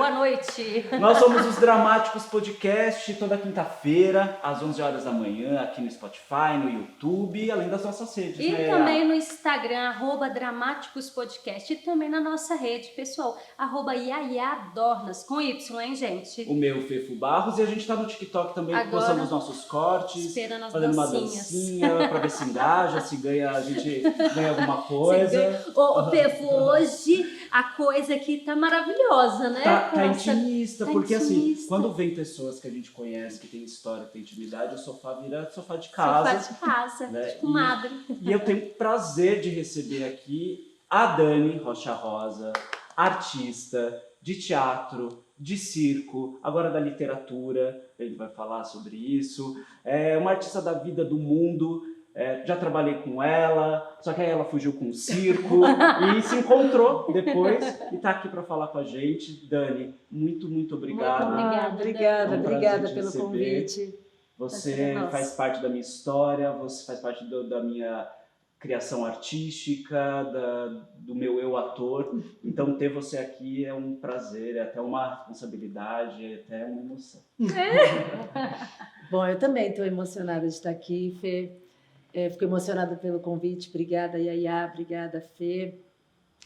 boa noite. Nós somos os Dramáticos Podcast, toda quinta-feira, às 11 horas da manhã, aqui no Spotify, no YouTube, além das nossas redes. E né? também no Instagram, @DramáticosPodcast, e também na nossa rede pessoal, @IaIaDornas, com Y, hein, gente? O meu, Fefo Barros, e a gente tá no TikTok também, Agora, postando os nossos cortes, esperando as fazendo uma dancinhas. dancinha pra ver se engaja, se ganha, a gente ganha alguma coisa. Ô, Fefo, hoje a coisa aqui tá maravilhosa, né? Tá Nossa, intimista, tá porque assim, intimista. quando vem pessoas que a gente conhece, que tem história, que tem intimidade, o sofá vira sofá de casa. Sofá de casa, né? de comadre. E eu tenho o prazer de receber aqui a Dani Rocha Rosa, artista de teatro, de circo, agora da literatura, ele vai falar sobre isso. É uma artista da vida, do mundo. Já trabalhei com ela, só que aí ela fugiu com o circo e se encontrou depois e tá aqui para falar com a gente. Dani, muito obrigado. Muito Obrigada, É um prazer obrigada te pelo receber. convite. Você Nossa. faz parte da minha história, você faz parte da minha criação artística, do meu eu ator. Então ter você aqui é um prazer, é até uma responsabilidade, é até uma emoção. Bom, eu também estou emocionada de estar aqui, Fê. Fico emocionada pelo convite. Obrigada, Yaya. Obrigada, Fê.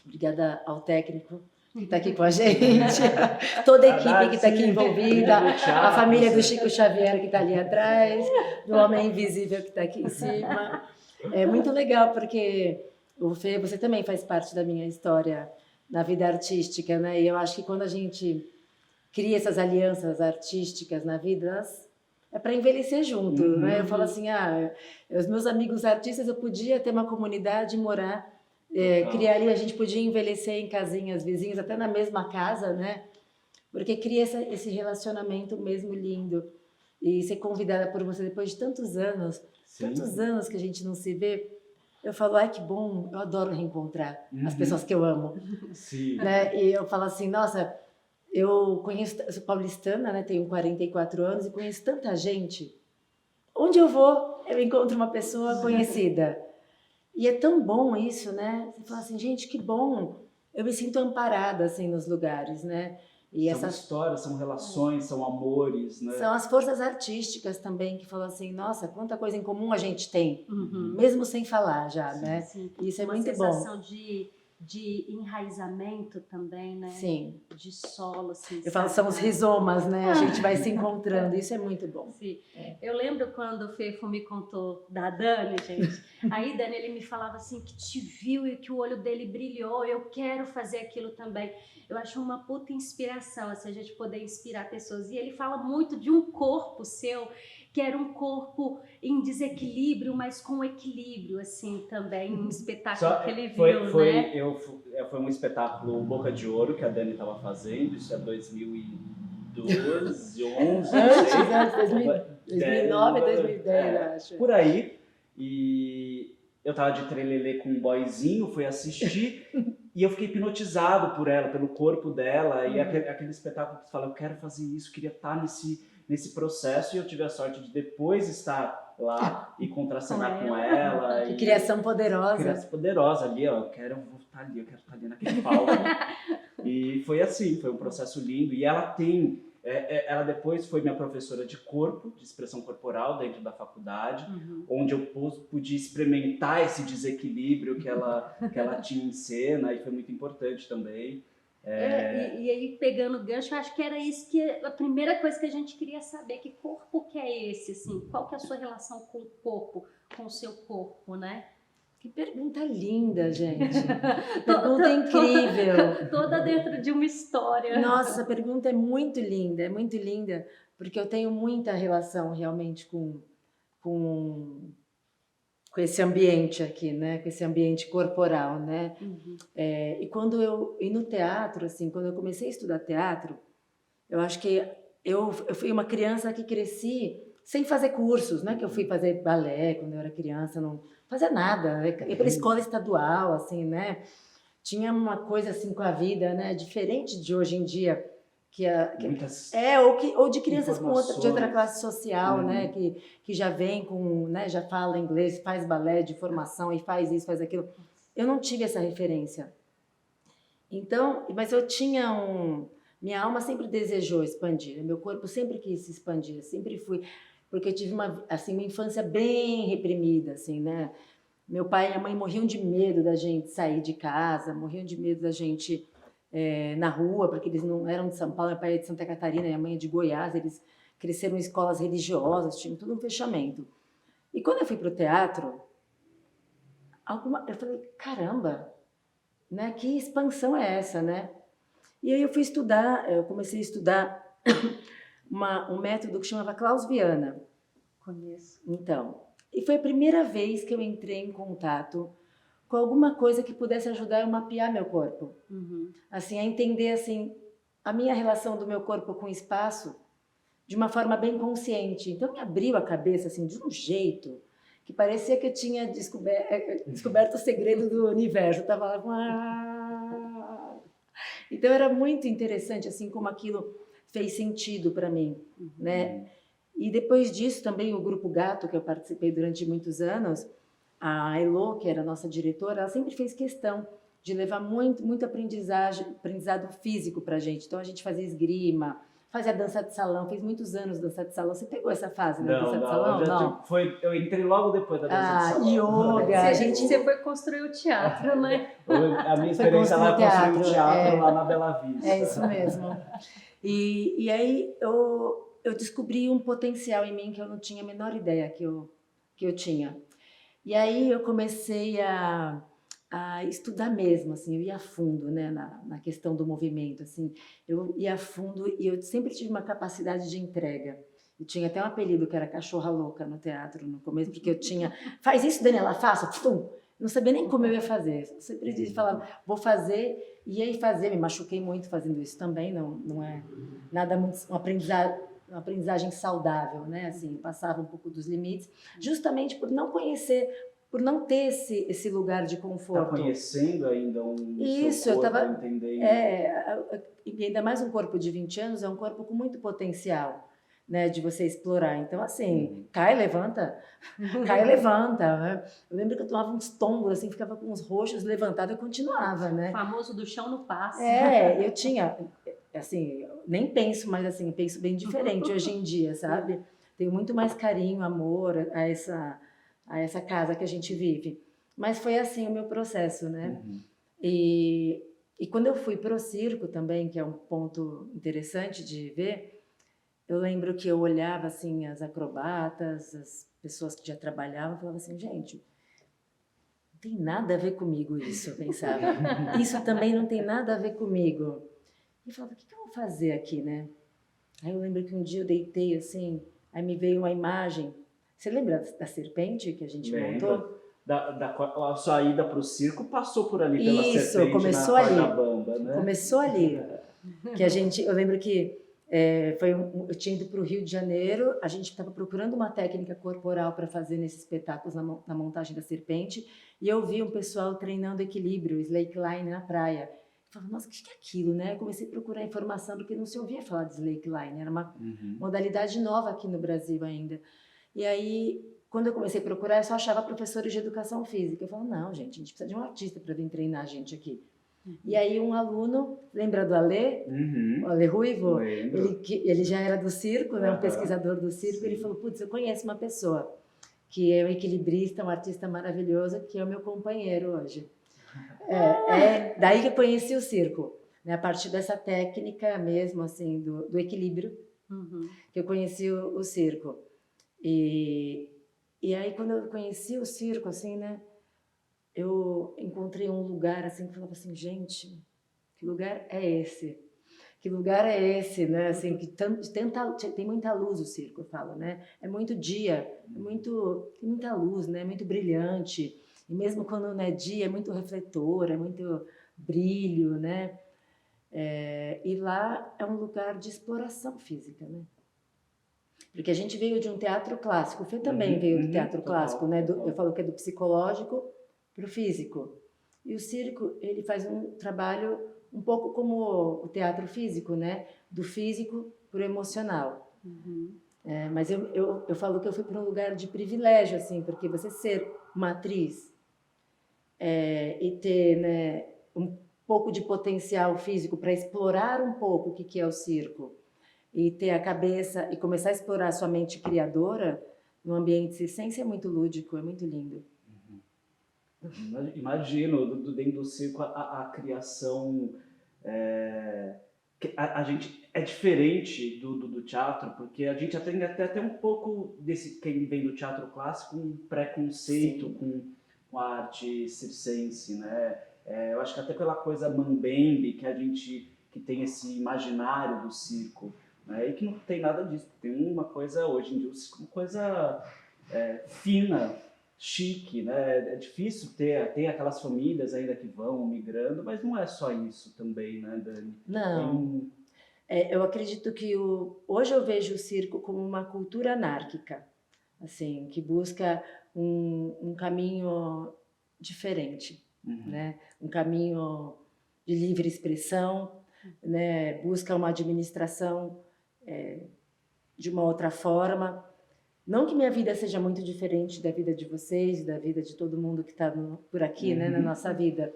Obrigada ao técnico que está aqui com a gente. Toda a equipe que está aqui envolvida. A família do Chico Xavier que está ali atrás. Do Homem Invisível que está aqui em cima. É muito legal porque, o Fê, você também faz parte da minha história na vida artística, né? E eu acho que quando a gente cria essas alianças artísticas na vida, é para envelhecer junto, né? Eu falo assim, os meus amigos artistas, eu podia ter uma comunidade, morar, criar ali, a gente podia envelhecer em casinhas vizinhas, até na mesma casa, né? Porque cria esse relacionamento mesmo lindo. E ser convidada por você depois de tantos anos que a gente não se vê, eu falo, ai que bom, eu adoro reencontrar as pessoas que eu amo. Sim. Né? E eu falo assim, nossa, eu sou paulistana, né? Tenho 44 anos e conheço tanta gente. Onde eu vou, eu encontro uma pessoa conhecida. E é tão bom isso, né? Você fala assim, gente, que bom. Eu me sinto amparada, assim, nos lugares, né? E São histórias, são relações, são amores, né? São as forças artísticas também, que falam assim, nossa, quanta coisa em comum a gente tem, mesmo sem falar já, né? Sim. Isso é Uma muito sensação bom. de enraizamento também, né? Sim. De solo, assim. Eu falo, são os rizomas, né? A gente vai se encontrando, isso é muito bom. Sim. Eu lembro quando o Fefo me contou da Dani, gente. Aí, Dani, ele me falava assim, que te viu e que o olho dele brilhou. Eu quero fazer aquilo também. Eu acho uma puta inspiração, assim, a gente poder inspirar pessoas. E ele fala muito de um corpo seu, que era um corpo em desequilíbrio, mas com equilíbrio, assim, também. Um espetáculo que ele viu, né? Foi um espetáculo Boca de Ouro que a Dani estava fazendo, isso é 2012, 11, Antes, 2009, 2010, eu acho. Por aí. E eu tava de trelelê com um boyzinho, fui assistir e eu fiquei hipnotizado por ela, pelo corpo dela. E aquele espetáculo que você fala, eu quero fazer isso, queria estar nesse processo. E eu tive a sorte de depois estar lá e contracenar com ela. Que criação poderosa. Criação poderosa ali, ó. Eu quero estar ali naquele palco. E foi assim, foi um processo lindo. E ela tem... ela depois foi minha professora de corpo, de expressão corporal dentro da faculdade, onde eu pude experimentar esse desequilíbrio que ela tinha em cena, e foi muito importante também. E aí, pegando o gancho, eu acho que era isso que a primeira coisa que a gente queria saber, que corpo que é esse, assim? Qual que é a sua relação com o corpo, com o seu corpo, né? Que pergunta linda, gente. Pergunta incrível. Toda dentro de uma história. Nossa, a pergunta é muito linda, porque eu tenho muita relação realmente com esse ambiente aqui, né? Com esse ambiente corporal, né? E quando e no teatro, assim, quando eu comecei a estudar teatro, eu acho que eu fui uma criança que cresci sem fazer cursos, né? Que eu fui fazer balé quando eu era criança, não fazia nada, ia para escola estadual, assim, né? Tinha uma coisa assim com a vida, né? Diferente de hoje em dia, ou de crianças de outra classe social, né? Que já vem com, né? Já fala inglês, faz balé de formação e faz isso, faz aquilo. Eu não tive essa referência. Então, mas eu tinha Minha alma sempre desejou expandir, meu corpo sempre quis se expandir, sempre fui, porque eu tive uma infância bem reprimida, assim, né? Meu pai e minha mãe morriam de medo da gente sair de casa, morriam de medo da gente na rua, porque eles não eram de São Paulo, meu pai é de Santa Catarina, minha mãe é de Goiás, eles cresceram em escolas religiosas, tinham tudo um fechamento. E quando eu fui para o teatro, eu falei, caramba, né? Que expansão é essa, né? E aí eu comecei a estudar um método que chamava Klaus-Viana. Conheço. Então, e foi a primeira vez que eu entrei em contato com alguma coisa que pudesse ajudar eu a mapear meu corpo. Assim, a entender assim, a minha relação do meu corpo com o espaço de uma forma bem consciente. Então, me abriu a cabeça assim, de um jeito que parecia que eu tinha descoberto o segredo do universo. Eu estava lá... Então, era muito interessante assim como aquilo fez sentido para mim, né? E depois disso também o Grupo Gato, que eu participei durante muitos anos, a Elo, que era a nossa diretora, ela sempre fez questão de levar muito aprendizado físico para a gente. Então a gente fazia esgrima, fazia dança de salão, fez muitos anos dança de salão. Você pegou essa fase da dança de salão? Não. Eu entrei logo depois da dança de salão. Yoga. Você foi construir o teatro, né? A minha experiência lá é construir o teatro lá na Bela Vista. É isso mesmo. E aí eu descobri um potencial em mim que eu não tinha a menor ideia que eu tinha. E aí eu comecei a estudar mesmo, assim, eu ia a fundo, né, na questão do movimento, assim, eu ia a fundo e eu sempre tive uma capacidade de entrega. Eu tinha até um apelido que era cachorra louca no teatro no começo, porque eu tinha, faz isso, Daniela, faça, pum! Não sabia nem como eu ia fazer, eu sempre falava, vou fazer, e aí fazer, me machuquei muito fazendo isso também, não é nada muito, uma aprendizagem saudável, né, assim, passava um pouco dos limites, justamente por não conhecer, por não ter esse lugar de conforto. Tá conhecendo ainda Isso, seu corpo, eu estava entendendo. E ainda mais um corpo de 20 anos, é um corpo com muito potencial, né, de você explorar. Então, assim, cai, levanta, cai, levanta. Né? Eu lembro que eu tomava uns tombos, assim, ficava com uns roxos, levantava e continuava, né? O famoso do chão no passo. Eu tinha, assim, nem penso, mas assim, penso bem diferente hoje em dia, sabe? Tenho muito mais carinho, amor a essa casa que a gente vive. Mas foi assim o meu processo, né? E quando eu fui para o circo também, que é um ponto interessante de ver, eu lembro que eu olhava assim as acrobatas, as pessoas que já trabalhavam, e falava assim, gente, não tem nada a ver comigo isso, eu pensava. Isso também não tem nada a ver comigo. E eu falava, o que eu vou fazer aqui, né? Aí eu lembro que um dia eu deitei assim, aí me veio uma imagem. Você lembra da serpente que a gente montou? A sua ida para o circo passou por ali pela serpente começou na ali. Bamba, né? Começou ali. Que eu lembro que eu tinha ido para o Rio de Janeiro, a gente estava procurando uma técnica corporal para fazer nesses espetáculos na montagem da serpente, e eu vi um pessoal treinando equilíbrio, slackline na praia. Eu falava, nossa, o que é aquilo, né? Eu comecei a procurar informação, porque não se ouvia falar de slackline, era uma modalidade nova aqui no Brasil ainda. E aí, quando eu comecei a procurar, eu só achava professores de educação física. Eu falava, não, gente, a gente precisa de um artista para vir treinar a gente aqui. E aí um aluno, lembra do Alê? O Alê Ruivo? Ele já era do circo, né? Um pesquisador do circo. Ele falou, putz, eu conheço uma pessoa que é um equilibrista, um artista maravilhoso, que é o meu companheiro hoje. Daí que eu conheci o circo, né? A partir dessa técnica mesmo, assim, do equilíbrio, que eu conheci o circo. E aí, quando eu conheci o circo, assim, né? Eu encontrei um lugar, assim, que falava assim, gente, que lugar é esse? Que lugar é esse, né? Assim, que tem muita luz o circo, eu falo, né? É muito dia, tem muita luz, né? Muito brilhante. E mesmo quando não é dia, é muito refletor, é muito brilho, né? E lá é um lugar de exploração física, né? Porque a gente veio de um teatro clássico, o Fê também veio do teatro clássico, né? Eu falo que é do psicológico para o físico. E o circo, ele faz um trabalho um pouco como o teatro físico, né? Do físico para o emocional. Mas eu falo que eu fui para um lugar de privilégio, assim, porque você ser uma atriz e ter, né, um pouco de potencial físico para explorar um pouco o que é o circo e ter a cabeça e começar a explorar a sua mente criadora num ambiente circense é muito lúdico, é muito lindo. Imagino, dentro do circo, a criação... A gente é diferente do teatro, porque a gente tem até um pouco desse, quem vem do teatro clássico, um preconceito com a arte circense, né? Eu acho que até pela coisa mambembe que tem esse imaginário do circo, né? E que não tem nada disso, tem uma coisa hoje em dia, uma coisa fina, chique, né? É difícil tem aquelas famílias ainda que vão migrando, mas não é só isso também, né, Dani? Não. Eu acredito que hoje eu vejo o circo como uma cultura anárquica, assim, que busca um caminho diferente, né? Um caminho de livre expressão, né? Busca uma administração de uma outra forma. Não que minha vida seja muito diferente da vida de vocês, da vida de todo mundo que está por aqui, né, na nossa vida,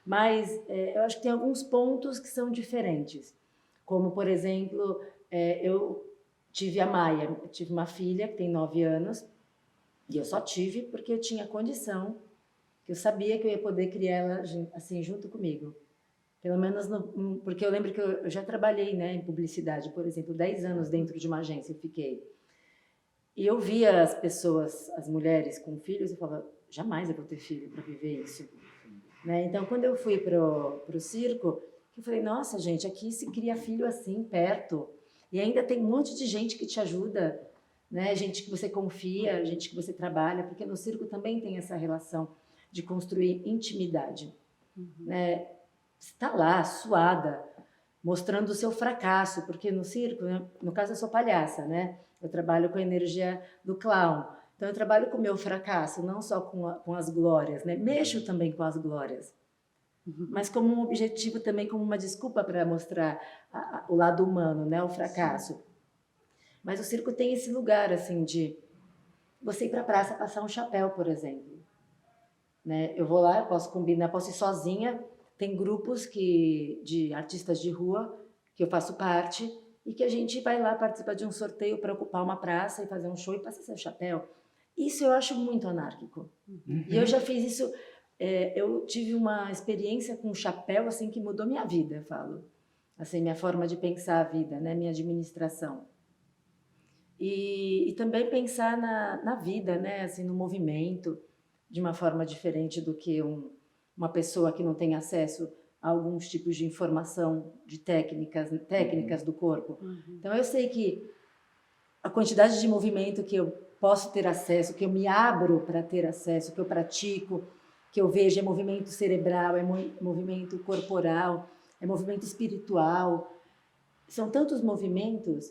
mas eu acho que tem alguns pontos que são diferentes. Como, por exemplo, eu tive a Maia, eu tive uma filha que tem 9 anos, e eu só tive porque eu tinha condição, que eu sabia que eu ia poder criar ela assim, junto comigo. Pelo menos, porque eu lembro que eu já trabalhei, né, em publicidade, por exemplo, 10 anos dentro de uma agência eu fiquei. E eu via as pessoas, as mulheres com filhos, e falava, jamais eu vou ter filho para viver isso. Né? Então, quando eu fui para o circo, eu falei, nossa, gente, aqui se cria filho assim, perto. E ainda tem um monte de gente que te ajuda, né? Gente que você confia, gente que você trabalha, porque no circo também tem essa relação de construir intimidade. Né? Você está lá, suada, mostrando o seu fracasso, porque no circo, né? No caso eu sou palhaça, né? Eu trabalho com a energia do clown. Então eu trabalho com o meu fracasso, não só com as glórias, né? Mexo também com as glórias. Mas como um objetivo também, como uma desculpa para mostrar o lado humano, né? O fracasso. Sim. Mas o circo tem esse lugar, assim, de você ir para a praça passar um chapéu, por exemplo. Né? Eu vou lá, eu posso combinar, posso ir sozinha. Tem grupos de artistas de rua que eu faço parte e que a gente vai lá participar de um sorteio para ocupar uma praça e fazer um show e passar seu chapéu. Isso eu acho muito anárquico. E eu já fiz isso, eu tive uma experiência com chapéu assim que mudou minha vida, eu falo. Assim, minha forma de pensar a vida, né? Minha administração. E também pensar na vida, né? Assim, no movimento, de uma forma diferente do que uma pessoa que não tem acesso a alguns tipos de informação, de técnicas do corpo. Então, eu sei que a quantidade de movimento que eu posso ter acesso, que eu me abro para ter acesso, que eu pratico, que eu vejo é movimento cerebral, é movimento corporal, é movimento espiritual. São tantos movimentos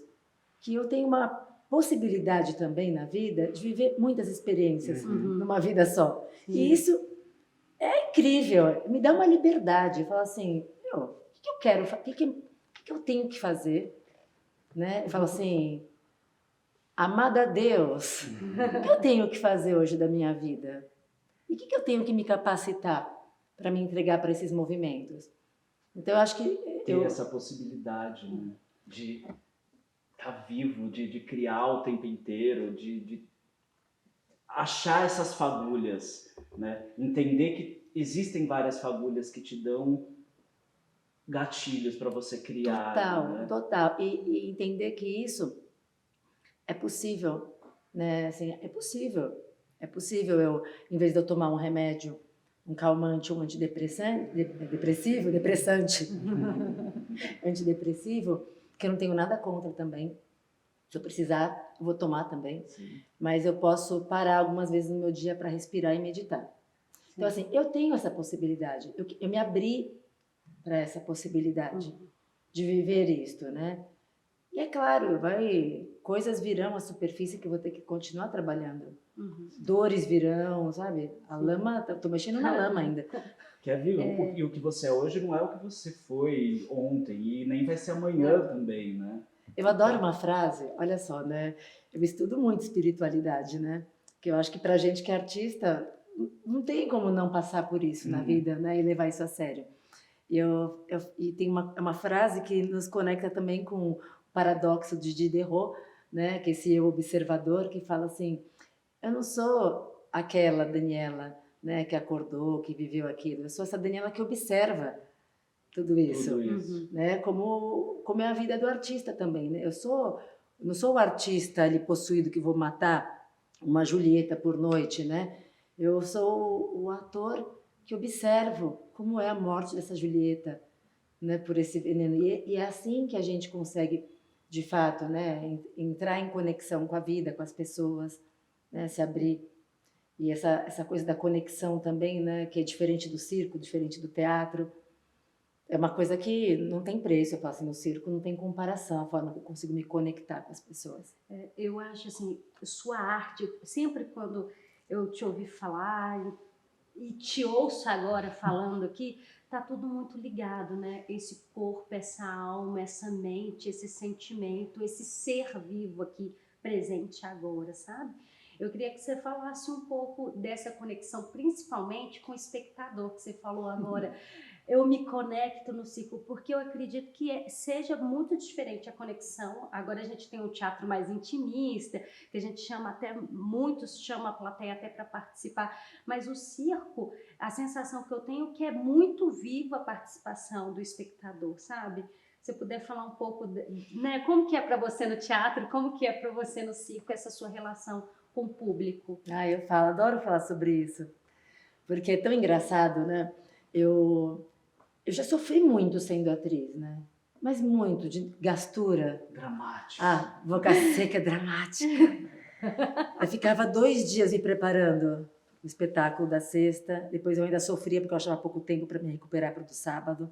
que eu tenho uma possibilidade também na vida de viver muitas experiências numa vida só. E isso é incrível, me dá uma liberdade. Falo assim, o que eu quero, o que eu tenho que fazer? Né? Eu falo assim, amada Deus, o que eu tenho que fazer hoje da minha vida? E o que eu tenho que me capacitar para me entregar para esses movimentos? Então, eu acho que... Ter essa possibilidade, né? De estar vivo, de criar o tempo inteiro, de achar essas fagulhas, né? Entender que existem várias fagulhas que te dão gatilhos para você criar. Total, né? Total. E entender que isso é possível, né? Assim, é possível. É possível eu, em vez de eu tomar um remédio, um calmante, um antidepressivo, que eu não tenho nada contra também. Se eu precisar, eu vou tomar também. Sim. Mas eu posso parar algumas vezes no meu dia para respirar e meditar. Sim. Então, assim, eu tenho essa possibilidade. Eu me abri para essa possibilidade de viver isto, né? E é claro, coisas virão à superfície que eu vou ter que continuar trabalhando. Dores virão, sabe? A lama, tô mexendo na lama ainda. Quer ver? E o que você é hoje não é o que você foi ontem e nem vai ser amanhã também, né? Eu adoro uma frase, olha só, né? Eu estudo muito espiritualidade, né? Porque eu acho que pra gente que é artista, não tem como não passar por isso na vida, né? E levar isso a sério. E tem uma frase que nos conecta também com o paradoxo de Diderot, né? Que é esse eu observador, que fala assim, eu não sou aquela Daniela, né, que acordou, que viveu aquilo, eu sou essa Daniela que observa tudo isso, Tudo isso. né? Como é a vida do artista também, né? Não sou o artista ali possuído que vou matar uma Julieta por noite, né? Eu sou o ator que observo como é a morte dessa Julieta, né? Por esse veneno. E é assim que a gente consegue, de fato, né? Entrar em conexão com a vida, com as pessoas, né? Se abrir. E essa coisa da conexão também, né? Que é diferente do circo, diferente do teatro. É uma coisa que não tem preço, eu falo assim, no circo não tem comparação a forma que eu consigo me conectar com as pessoas. Eu acho assim, sua arte, sempre quando eu te ouvi falar e te ouço agora falando aqui, tá tudo muito ligado, né? Esse corpo, essa alma, essa mente, esse sentimento, esse ser vivo aqui presente agora, sabe? Eu queria que você falasse um pouco dessa conexão, principalmente com o espectador que você falou agora. Eu me conecto no circo, porque eu acredito que seja muito diferente a conexão. Agora a gente tem um teatro mais intimista, que a gente chama até, muitos chamam a plateia até para participar, mas o circo, a sensação que eu tenho é que é muito viva a participação do espectador, sabe? Se você puder falar um pouco, né, como que é para você no teatro, como que é para você no circo, essa sua relação com o público? Eu adoro falar sobre isso, porque é tão engraçado, né? Eu já sofri muito sendo atriz, né? Mas muito, de gastura. Dramático. Boca seca, dramática. Eu ficava 2 dias me preparando o espetáculo da sexta, depois eu ainda sofria porque eu achava pouco tempo para me recuperar para o do sábado.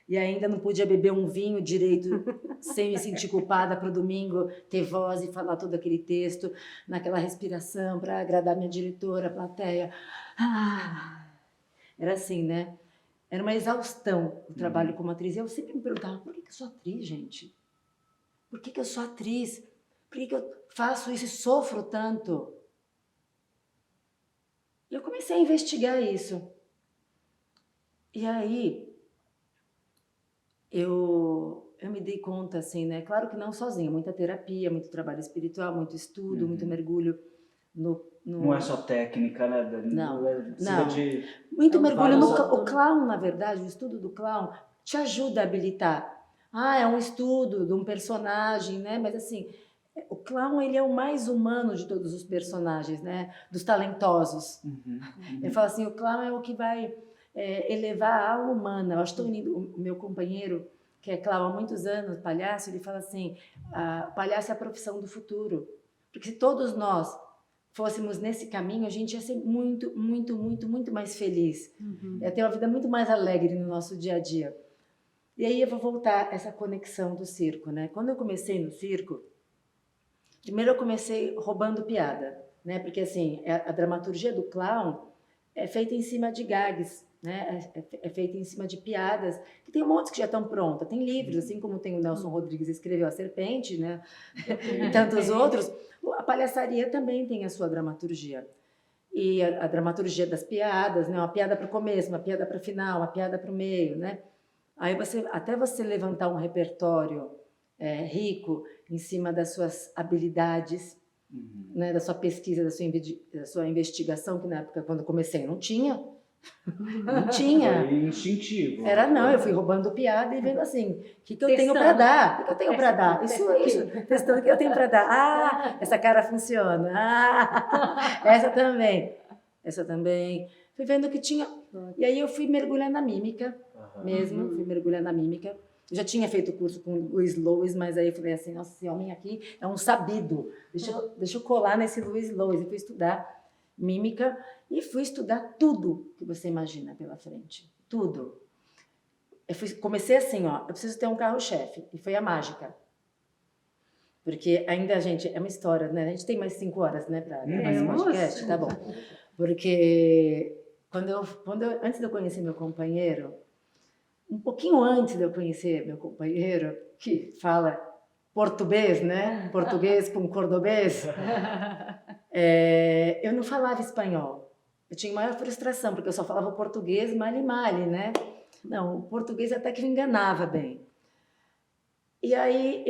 E ainda não podia beber um vinho direito sem me sentir culpada para o domingo ter voz e falar todo aquele texto naquela respiração para agradar minha diretora, a plateia. Era assim, né? Era uma exaustão o trabalho como atriz. Eu sempre me perguntava, por que eu sou atriz, gente? Por que eu sou atriz? Por que eu faço isso e sofro tanto? E eu comecei a investigar isso. E aí, eu me dei conta, assim, né? Claro que não sozinha, muita terapia, muito trabalho espiritual, muito estudo, muito mergulho no... Não é só técnica, né, Dani? Não. De muito mergulho vários... o clown, na verdade, o estudo do clown te ajuda a habilitar. É um estudo de um personagem, né? Mas assim, o clown, ele é o mais humano de todos os personagens, né? Dos talentosos. Eu falo assim, o clown é o que vai elevar a alma humana. Eu acho tão lindo, o meu companheiro, que é clown há muitos anos, palhaço, ele fala assim, palhaço é a profissão do futuro. Porque se todos nós fôssemos nesse caminho, a gente ia ser muito, muito, muito, muito mais feliz. Ia ter uma vida muito mais alegre no nosso dia a dia. E aí eu vou voltar a essa conexão do circo, né? Quando eu comecei no circo, primeiro eu comecei roubando piada, né? Porque assim, a dramaturgia do clown é feita em cima de gags, né? É feita em cima de piadas, que tem um monte que já estão prontas. Tem livros, assim como tem o Nelson Rodrigues escreveu A Serpente, né? E tantos outros. A palhaçaria também tem a sua dramaturgia. E a dramaturgia das piadas, né? Uma piada para o começo, uma piada para o final, uma piada para o meio, né? Aí até você levantar um repertório rico em cima das suas habilidades, né? Da sua pesquisa, da sua investigação, que na época, quando eu comecei, não tinha. Não tinha. Foi instintivo. Eu fui roubando piada e vendo assim, o que eu tenho para dar? O que eu tenho para dar? Isso, testando o que eu tenho para dar. Essa cara funciona. Essa também. Fui vendo que tinha. E aí eu fui mergulhar na mímica mesmo, fui mergulhar na mímica. Eu já tinha feito curso com o Luiz Lois, mas aí eu falei assim, nossa, esse homem aqui é um sabido. Deixa eu colar nesse Luiz Lois. E fui estudar mímica e fui estudar tudo que você imagina pela frente. Tudo. Comecei assim, eu preciso ter um carro-chefe. E foi a mágica. Porque ainda, gente, é uma história, né? A gente tem mais 5 horas, né, para gravar esse podcast? Tá bom. Porque antes de eu conhecer meu companheiro, um pouquinho antes de eu conhecer meu companheiro, que fala português, né? Português com cordobês, eu não falava espanhol. Eu tinha maior frustração, porque eu só falava português male-male, né? Não, o português até que me enganava bem. E aí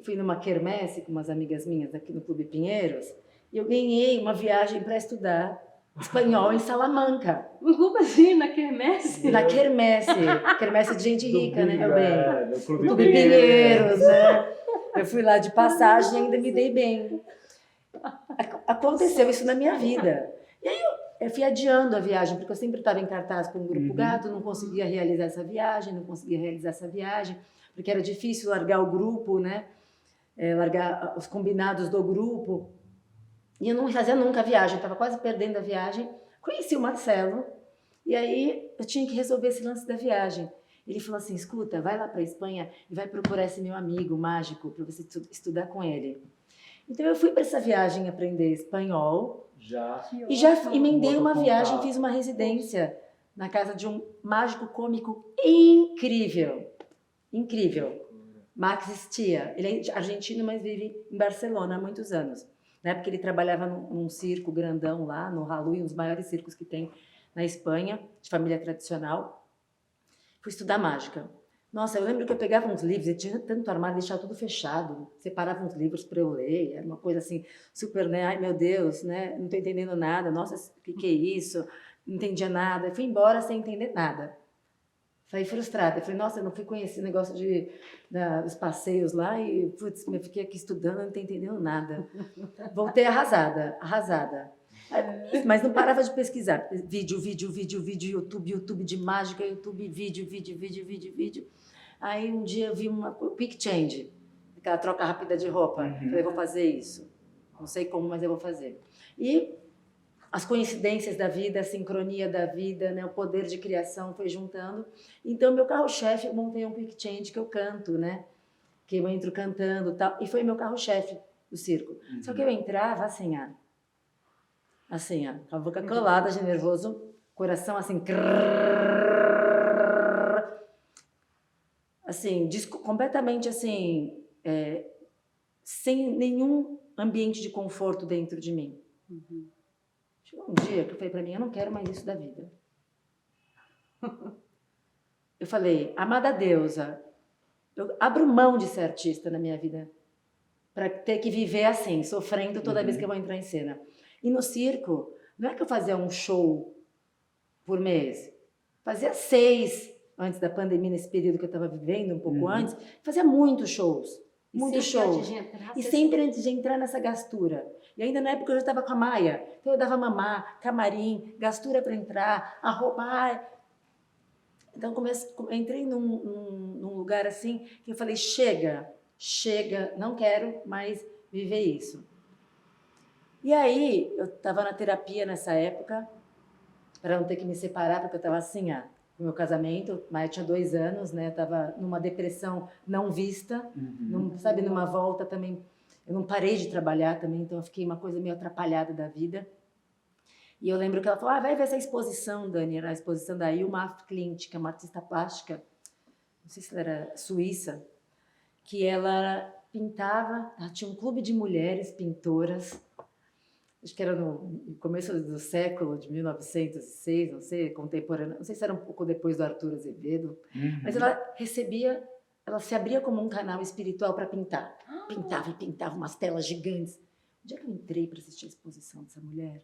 fui numa quermesse com umas amigas minhas aqui no Clube Pinheiros e eu ganhei uma viagem para estudar espanhol em Salamanca. Como assim, na quermesse? Na quermesse de gente rica, né, meu bem? Do Clube Pinheiros, né? Eu fui lá de passagem e ainda me dei bem. Aconteceu isso na minha vida. E aí eu fui adiando a viagem, porque eu sempre estava em cartaz com o Grupo Gato, não conseguia realizar essa viagem, porque era difícil largar o grupo, né? Largar os combinados do grupo. E eu não fazia nunca a viagem, estava quase perdendo a viagem. Conheci o Marcelo, e aí eu tinha que resolver esse lance da viagem. Ele falou assim, escuta, vai lá para a Espanha e vai procurar esse meu amigo mágico para você estudar com ele. Então eu fui para essa viagem aprender espanhol e já emendei uma viagem, fiz uma residência na casa de um mágico cômico incrível, incrível. Max Stia. Ele é argentino, mas vive em Barcelona há muitos anos. Na época ele trabalhava num circo grandão lá, no Halloween, um dos maiores circos que tem na Espanha, de família tradicional. Fui estudar mágica. Nossa, eu lembro que eu pegava uns livros, eu tinha tanto armário, deixava tudo fechado, separava uns livros para eu ler, era uma coisa assim, super, né? Ai, meu Deus, né? Não estou entendendo nada, nossa, o que é isso? Não entendia nada. Eu fui embora sem entender nada. Saí frustrada. Eu falei, nossa, eu não fui conhecer o negócio dos passeios lá e, putz, eu fiquei aqui estudando, não estou entendendo nada. Voltei arrasada. Mas não parava de pesquisar. Vídeo, YouTube de mágica, YouTube, vídeo. Aí um dia eu vi uma quick change, aquela troca rápida de roupa. Falei, vou fazer isso. Não sei como, mas eu vou fazer. E as coincidências da vida, a sincronia da vida, né, o poder de criação foi juntando. Então, meu carro-chefe, eu montei um quick change que eu canto, né? Que eu entro cantando e tal. E foi meu carro-chefe do circo. Só que eu entrava assim, com a boca colada de nervoso, coração assim, assim, completamente assim, sem nenhum ambiente de conforto dentro de mim. Chegou um dia que eu falei para mim, eu não quero mais isso da vida. Eu falei, amada deusa, eu abro mão de ser artista na minha vida para ter que viver assim, sofrendo toda vez que eu vou entrar em cena. E no circo, não é que eu fazia um show por mês. Fazia 6 antes da pandemia, nesse período que eu estava vivendo, um pouco antes. Fazia muitos shows. Muitos shows. E sempre antes de entrar nessa gastura. E ainda na época eu já estava com a Maia. Então eu dava mamar, camarim, gastura para entrar, a roupa. Então entrei num lugar assim que eu falei, chega, não quero mais viver isso. E aí, eu estava na terapia nessa época, para não ter que me separar, porque eu estava assim, com o meu casamento, mas tinha 2 anos, né? Eu estava numa depressão não vista, numa volta também. Eu não parei de trabalhar também, então eu fiquei uma coisa meio atrapalhada da vida. E eu lembro que ela falou, vai ver essa exposição, Dani, era a exposição da Ilma af Klint, que é uma artista plástica, não sei se ela era suíça, que ela pintava, ela tinha um clube de mulheres pintoras, acho que era no começo do século de 1906, não sei, contemporânea, não sei se era um pouco depois do Arthur Azevedo, mas ela se abria como um canal espiritual para pintar. Pintava umas telas gigantes. O dia que eu entrei para assistir a exposição dessa mulher,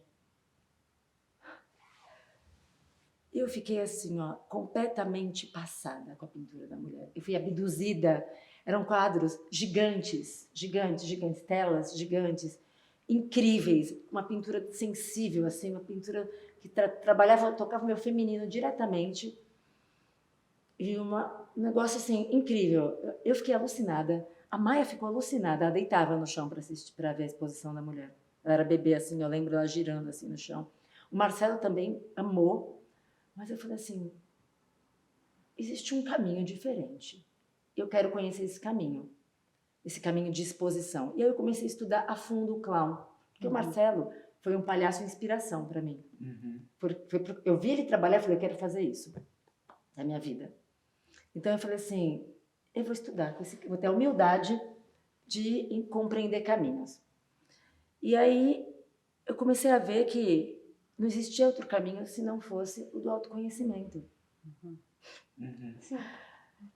eu fiquei assim, completamente passada com a pintura da mulher. Eu fui abduzida. Eram quadros gigantes, telas gigantes, incríveis, uma pintura sensível, assim, uma pintura que tocava o meu feminino diretamente, e um negócio assim incrível. Eu fiquei alucinada, a Maia ficou alucinada, ela deitava no chão para ver a exposição da mulher. Ela era bebê, assim, eu lembro ela girando assim no chão. O Marcelo também amou, mas eu falei assim, existe um caminho diferente. Eu quero conhecer esse caminho de exposição. E aí eu comecei a estudar a fundo o clown, porque o Marcelo foi um palhaço inspiração para mim. Eu vi ele trabalhar e falei, eu quero fazer isso na minha vida. Então eu falei assim, eu vou estudar, vou ter a humildade de compreender caminhos. E aí eu comecei a ver que não existia outro caminho se não fosse o do autoconhecimento. Uhum. Sim.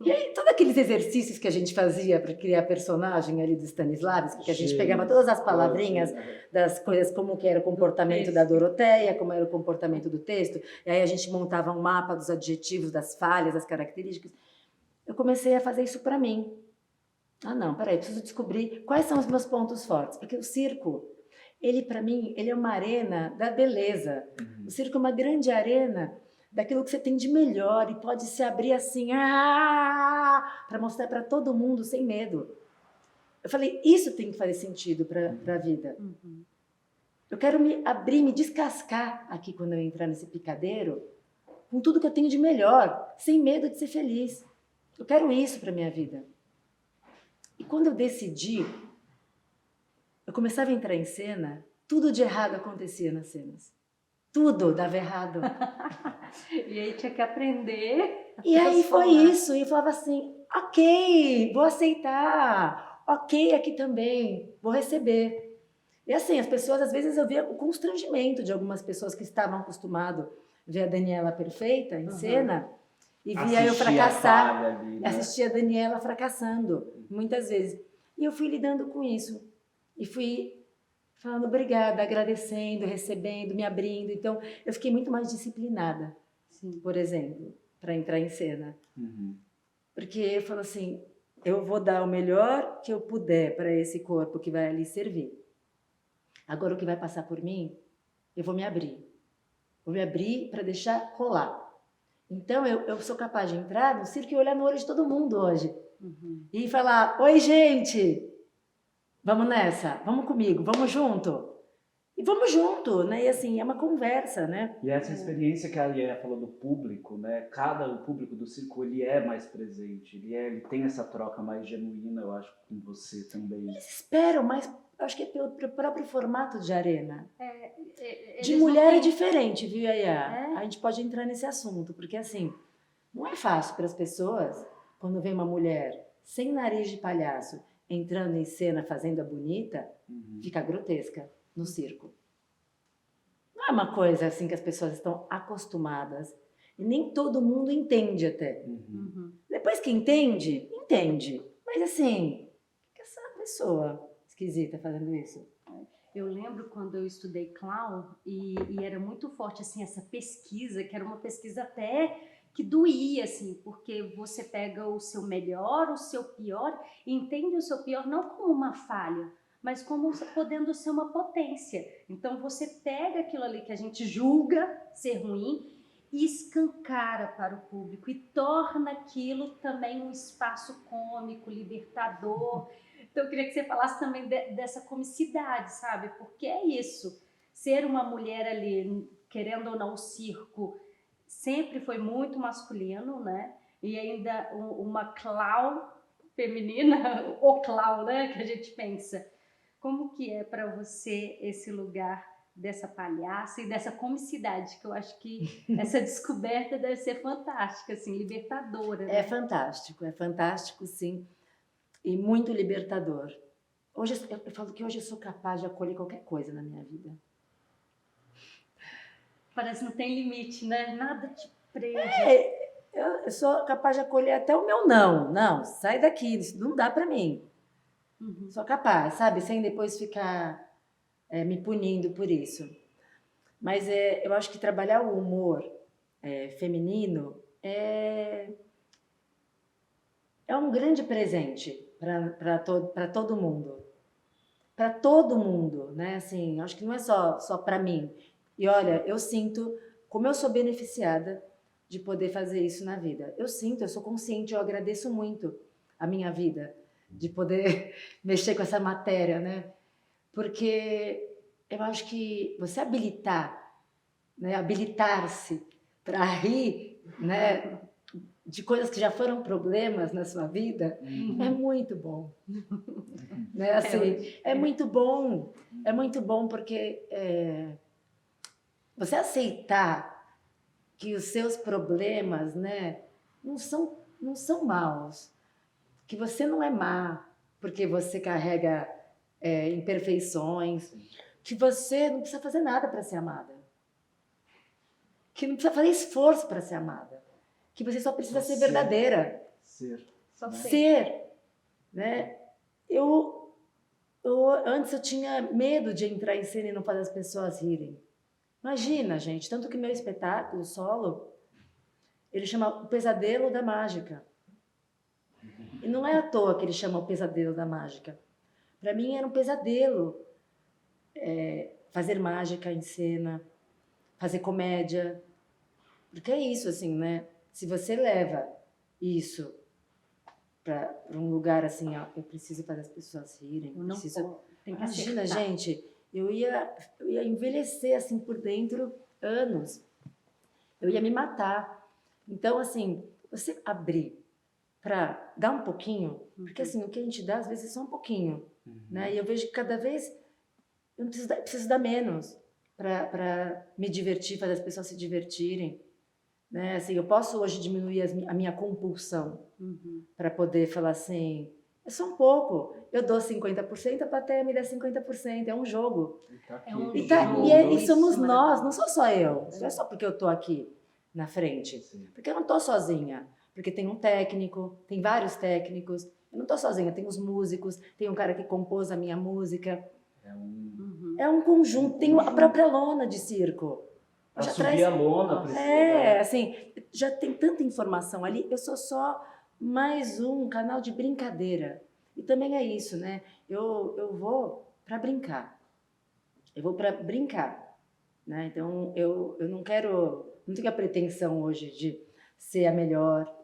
E aí, todos aqueles exercícios que a gente fazia para criar personagem ali do Stanislavski, que a gente pegava todas as palavrinhas das coisas, como que era o comportamento da Doroteia, como era o comportamento do texto, e aí a gente montava um mapa dos adjetivos, das falhas, das características. Eu comecei a fazer isso para mim. Ah, não, peraí, preciso descobrir quais são os meus pontos fortes, porque o circo, ele para mim, ele é uma arena da beleza. O circo é uma grande arena daquilo que você tem de melhor e pode se abrir assim, para mostrar para todo mundo sem medo. Eu falei, isso tem que fazer sentido para a vida. Uhum. Eu quero me abrir, me descascar aqui quando eu entrar nesse picadeiro, com tudo que eu tenho de melhor, sem medo de ser feliz. Eu quero isso para minha vida. E quando eu decidi, eu começava a entrar em cena, tudo de errado acontecia nas cenas. Tudo dava errado. E aí tinha que aprender. E aí foi isso. E eu falava assim, ok, vou aceitar. Ok, aqui também, vou receber. E assim, as pessoas, às vezes eu via o constrangimento de algumas pessoas que estavam acostumadas a ver a Daniela perfeita em cena e via eu fracassar. Ali, né? Assistia a Daniela fracassando, muitas vezes. E eu fui lidando com isso. E fui falando obrigada, agradecendo, recebendo, me abrindo. Então, eu fiquei muito mais disciplinada, Sim. por exemplo, para entrar em cena. Uhum. Porque eu falo assim, eu vou dar o melhor que eu puder para esse corpo que vai ali servir. Agora, o que vai passar por mim, eu vou me abrir. Vou me abrir para deixar rolar. Então, eu sou capaz de entrar no circo e olhar no olho de todo mundo hoje. Uhum. E falar, oi, gente! Vamos nessa, vamos comigo, vamos junto. E vamos junto, né? E assim, é uma conversa, né? E essa experiência que a Iea falou do público, né? O público do circo, ele é mais presente, ele tem essa troca mais genuína, eu acho, com você também. Eles esperam, mas acho que é pelo próprio formato de arena. De Eles mulher não é têm- diferente, viu, Iea? É? A gente pode entrar nesse assunto, porque assim, não é fácil para as pessoas, quando vem uma mulher sem nariz de palhaço, entrando em cena fazendo a bonita, fica grotesca no circo. Não é uma coisa assim que as pessoas estão acostumadas. E nem todo mundo entende até. Uhum. Depois que entende, entende. Mas assim, que essa pessoa esquisita fazendo isso? Eu lembro quando eu estudei clown e era muito forte assim essa pesquisa, que era uma pesquisa até que doía assim, porque você pega o seu melhor, o seu pior e entende o seu pior não como uma falha, mas como podendo ser uma potência. Então você pega aquilo ali que a gente julga ser ruim e escancara para o público e torna aquilo também um espaço cômico, libertador. Então eu queria que você falasse também dessa comicidade, sabe? Porque é isso, ser uma mulher ali, querendo ou não, o circo sempre foi muito masculino, né? E ainda uma clown feminina, o clown, né? Que a gente pensa. Como que é para você esse lugar dessa palhaça e dessa comicidade? Que eu acho que essa descoberta deve ser fantástica, assim, libertadora. Né? É fantástico, sim. E muito libertador. Hoje, eu falo que hoje eu sou capaz de acolher qualquer coisa na minha vida. Parece que não tem limite, né? Nada te prende. Eu sou capaz de acolher até o meu não. Não, sai daqui, isso não dá pra mim. Uhum. Sou capaz, sabe? Sem depois ficar me punindo por isso. Mas eu acho que trabalhar o humor feminino é um grande presente para todo mundo. Para todo mundo, né? Assim, acho que não é só para mim. E olha, eu sinto como eu sou beneficiada de poder fazer isso na vida. Eu sou consciente, eu agradeço muito a minha vida de poder mexer com essa matéria, né? Porque eu acho que você habilitar-se para rir, né? De coisas que já foram problemas na sua vida, é muito bom. Né? Assim, é muito bom porque você aceitar que os seus problemas, né, não são maus, que você não é má porque você carrega imperfeições, que você não precisa fazer nada para ser amada, que não precisa fazer esforço para ser amada, que você só precisa Só ser ser. verdadeira. Só sei. Ser, né? Antes eu tinha medo de entrar em cena e não fazer as pessoas rirem. Imagina, gente, tanto que meu espetáculo solo, ele chama O Pesadelo da Mágica. E não é à toa que ele chama O Pesadelo da Mágica. Para mim era um pesadelo fazer mágica em cena, fazer comédia. Porque é isso, assim, né? Se você leva isso para um lugar assim, ó, eu preciso fazer as pessoas rirem. Eu não Preciso... posso. Tem que Imagina, acertar. gente, eu ia envelhecer assim por dentro anos. Eu ia me matar. Então, assim, você abrir para dar um pouquinho, porque assim, o que a gente dá às vezes é só um pouquinho, né? E eu vejo que cada vez eu não preciso dar menos para me divertir, fazer as pessoas se divertirem, né? Assim, eu posso hoje diminuir a minha compulsão para poder falar assim, é só um pouco. Eu dou 50%, a plateia me dá 50%. É um jogo. É um E, jogo. e somos Isso, nós, não maravilhoso. sou só eu. Não é só porque eu tô aqui na frente. Sim. Porque eu não tô sozinha. Porque tem um técnico, tem vários técnicos. Eu não tô sozinha, tem os músicos, tem um cara que compôs a minha música. É um conjunto, tem a própria lona de circo. Pra Já subir a lona, precisa. assim, já tem tanta informação ali, eu sou só mais um canal de brincadeira. E também é isso, né? Eu vou para brincar. Eu vou para brincar, né? Então, eu não tenho a pretensão hoje de ser a melhor,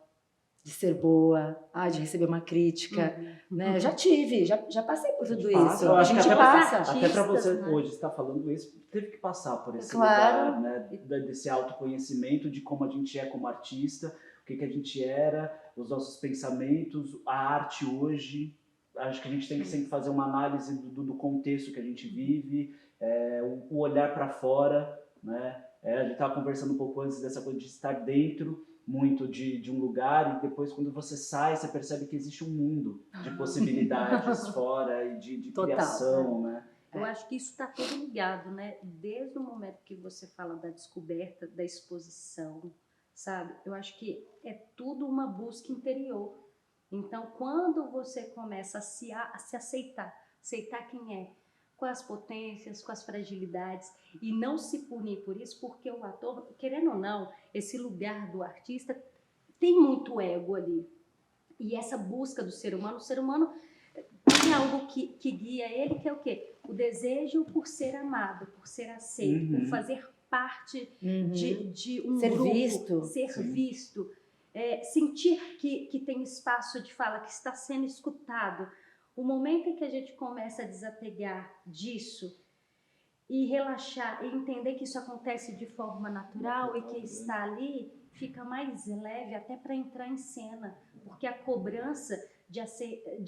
de ser boa, de receber uma crítica, né? Já tive, já passei por tudo isso. Eu acho que a gente até passa. Até para você Artistas, né? hoje estar falando isso, teve que passar por esse Claro. lugar, né? Desse autoconhecimento de como a gente é como artista, o que a gente era, os nossos pensamentos, a arte hoje. Acho que a gente tem que sempre fazer uma análise do contexto que a gente vive, o olhar para fora, né? A gente estava conversando um pouco antes dessa coisa de estar dentro muito de um lugar, e depois quando você sai, você percebe que existe um mundo de possibilidades fora e de Total, criação, né? Eu acho que isso está todo ligado, né? Desde o momento que você fala da descoberta, da exposição, sabe? Eu acho que é tudo uma busca interior. Então, quando você começa a se aceitar quem é, com as potências, com as fragilidades, e não se punir por isso, porque o ator, querendo ou não, esse lugar do artista tem muito ego ali. E essa busca do ser humano, o ser humano tem algo que guia ele, que é o quê? O desejo por ser amado, por ser aceito, por fazer parte de um Ser grupo, visto. ser Sim. visto, sentir que tem espaço de fala, que está sendo escutado. O momento em que a gente começa a desapegar disso e relaxar e entender que isso acontece de forma natural e que está ali, fica mais leve até para entrar em cena, porque a cobrança de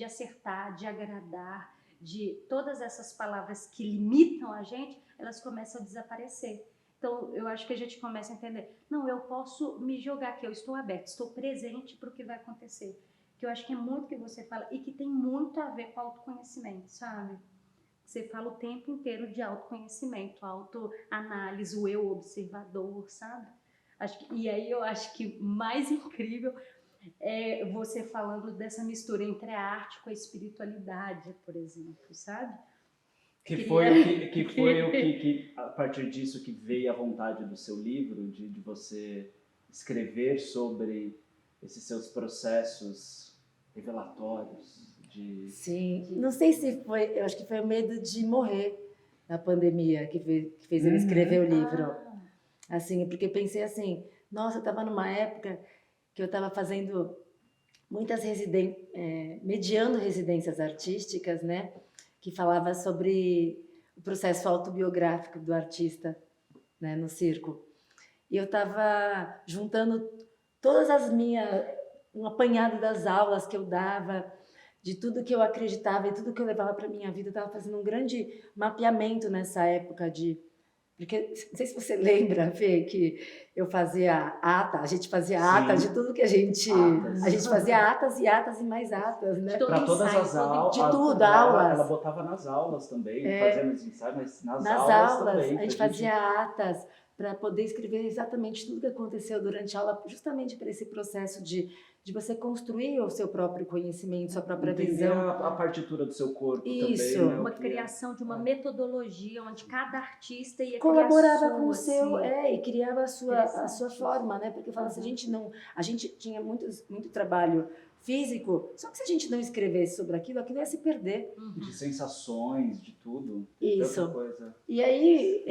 acertar, de agradar, de todas essas palavras que limitam a gente, elas começam a desaparecer. Então, eu acho que a gente começa a entender, não, eu posso me jogar aqui, eu estou aberto, estou presente para o que vai acontecer. Que eu acho que é muito o que você fala e que tem muito a ver com autoconhecimento, sabe? Você fala o tempo inteiro de autoconhecimento, autoanálise, o eu observador, sabe? E aí eu acho que mais incrível é você falando dessa mistura entre a arte com a espiritualidade, por exemplo, sabe? Que foi o que, a partir disso, que veio a vontade do seu livro, de você escrever sobre esses seus processos revelatórios. Sim, não sei se foi, eu acho que foi o medo de morrer na pandemia que fez ele escrever o livro. Assim, porque eu pensei assim, nossa, eu estava numa época que eu estava fazendo muitas mediando residências artísticas, né? Que falava sobre o processo autobiográfico do artista, né, no circo. E eu estava juntando todas um apanhado das aulas que eu dava, de tudo que eu acreditava e tudo que eu levava para minha vida. Eu estava fazendo um grande mapeamento nessa época porque, não sei se você lembra, Fê, que eu fazia a gente fazia ata de tudo que a gente fazia atas e mais atas, né? Para todas as aulas. De tudo, aulas. Ela botava nas aulas também, fazendo os ensaios, mas nas Nas aulas aulas, também. a gente fazia atas para poder escrever exatamente tudo que aconteceu durante a aula, justamente para esse processo de você construir o seu próprio conhecimento, sua própria Entender visão. a partitura do seu corpo Isso. também, né? Uma criação de uma metodologia onde cada artista ia Colaborava criar a sua, com o seu, assim. e criava a sua forma, né? Porque eu falo, se a gente tinha muito trabalho físico, só que se a gente não escrevesse sobre aquilo ia se perder. De sensações, de tudo. Isso. Tanta coisa. E aí,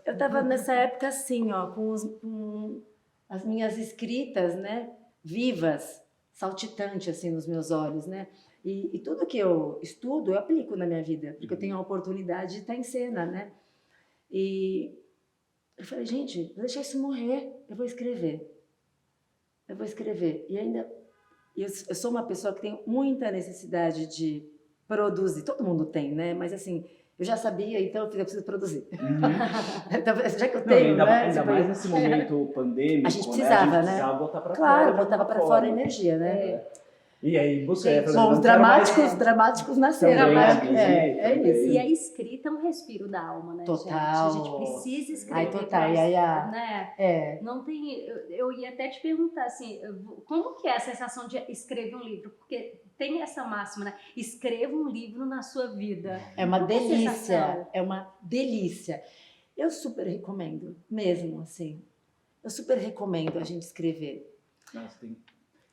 eu estava nessa época assim, ó, com as minhas escritas, né, vivas, saltitante assim nos meus olhos, né? E tudo que eu estudo, eu aplico na minha vida, porque eu tenho a oportunidade de estar em cena, né? E eu falei, gente, vou deixar isso morrer, eu vou escrever. Eu vou escrever. E ainda, eu sou uma pessoa que tem muita necessidade de produzir, todo mundo tem, né? Mas assim, eu já sabia, então eu preciso produzir. Então, já que eu tenho, ainda, né? ainda mais nesse momento pandêmico, A gente precisava, né? A gente né? precisava botar pra Claro, fora. botava para fora a energia, né? E aí, você... Bom, os dramáticos nasceram, Também, né? É também. isso. E a escrita é um respiro da alma, né, Total. gente? A gente precisa escrever. Ai, total. E aí, né? Não tem... Eu ia até te perguntar, assim, como que é a sensação de escrever um livro? Porque tem essa máxima, né? Escreva um livro na sua vida. É uma Qual que é a delícia, sensação? é uma delícia. Eu super recomendo, mesmo assim. Eu super recomendo a gente escrever. Nossa,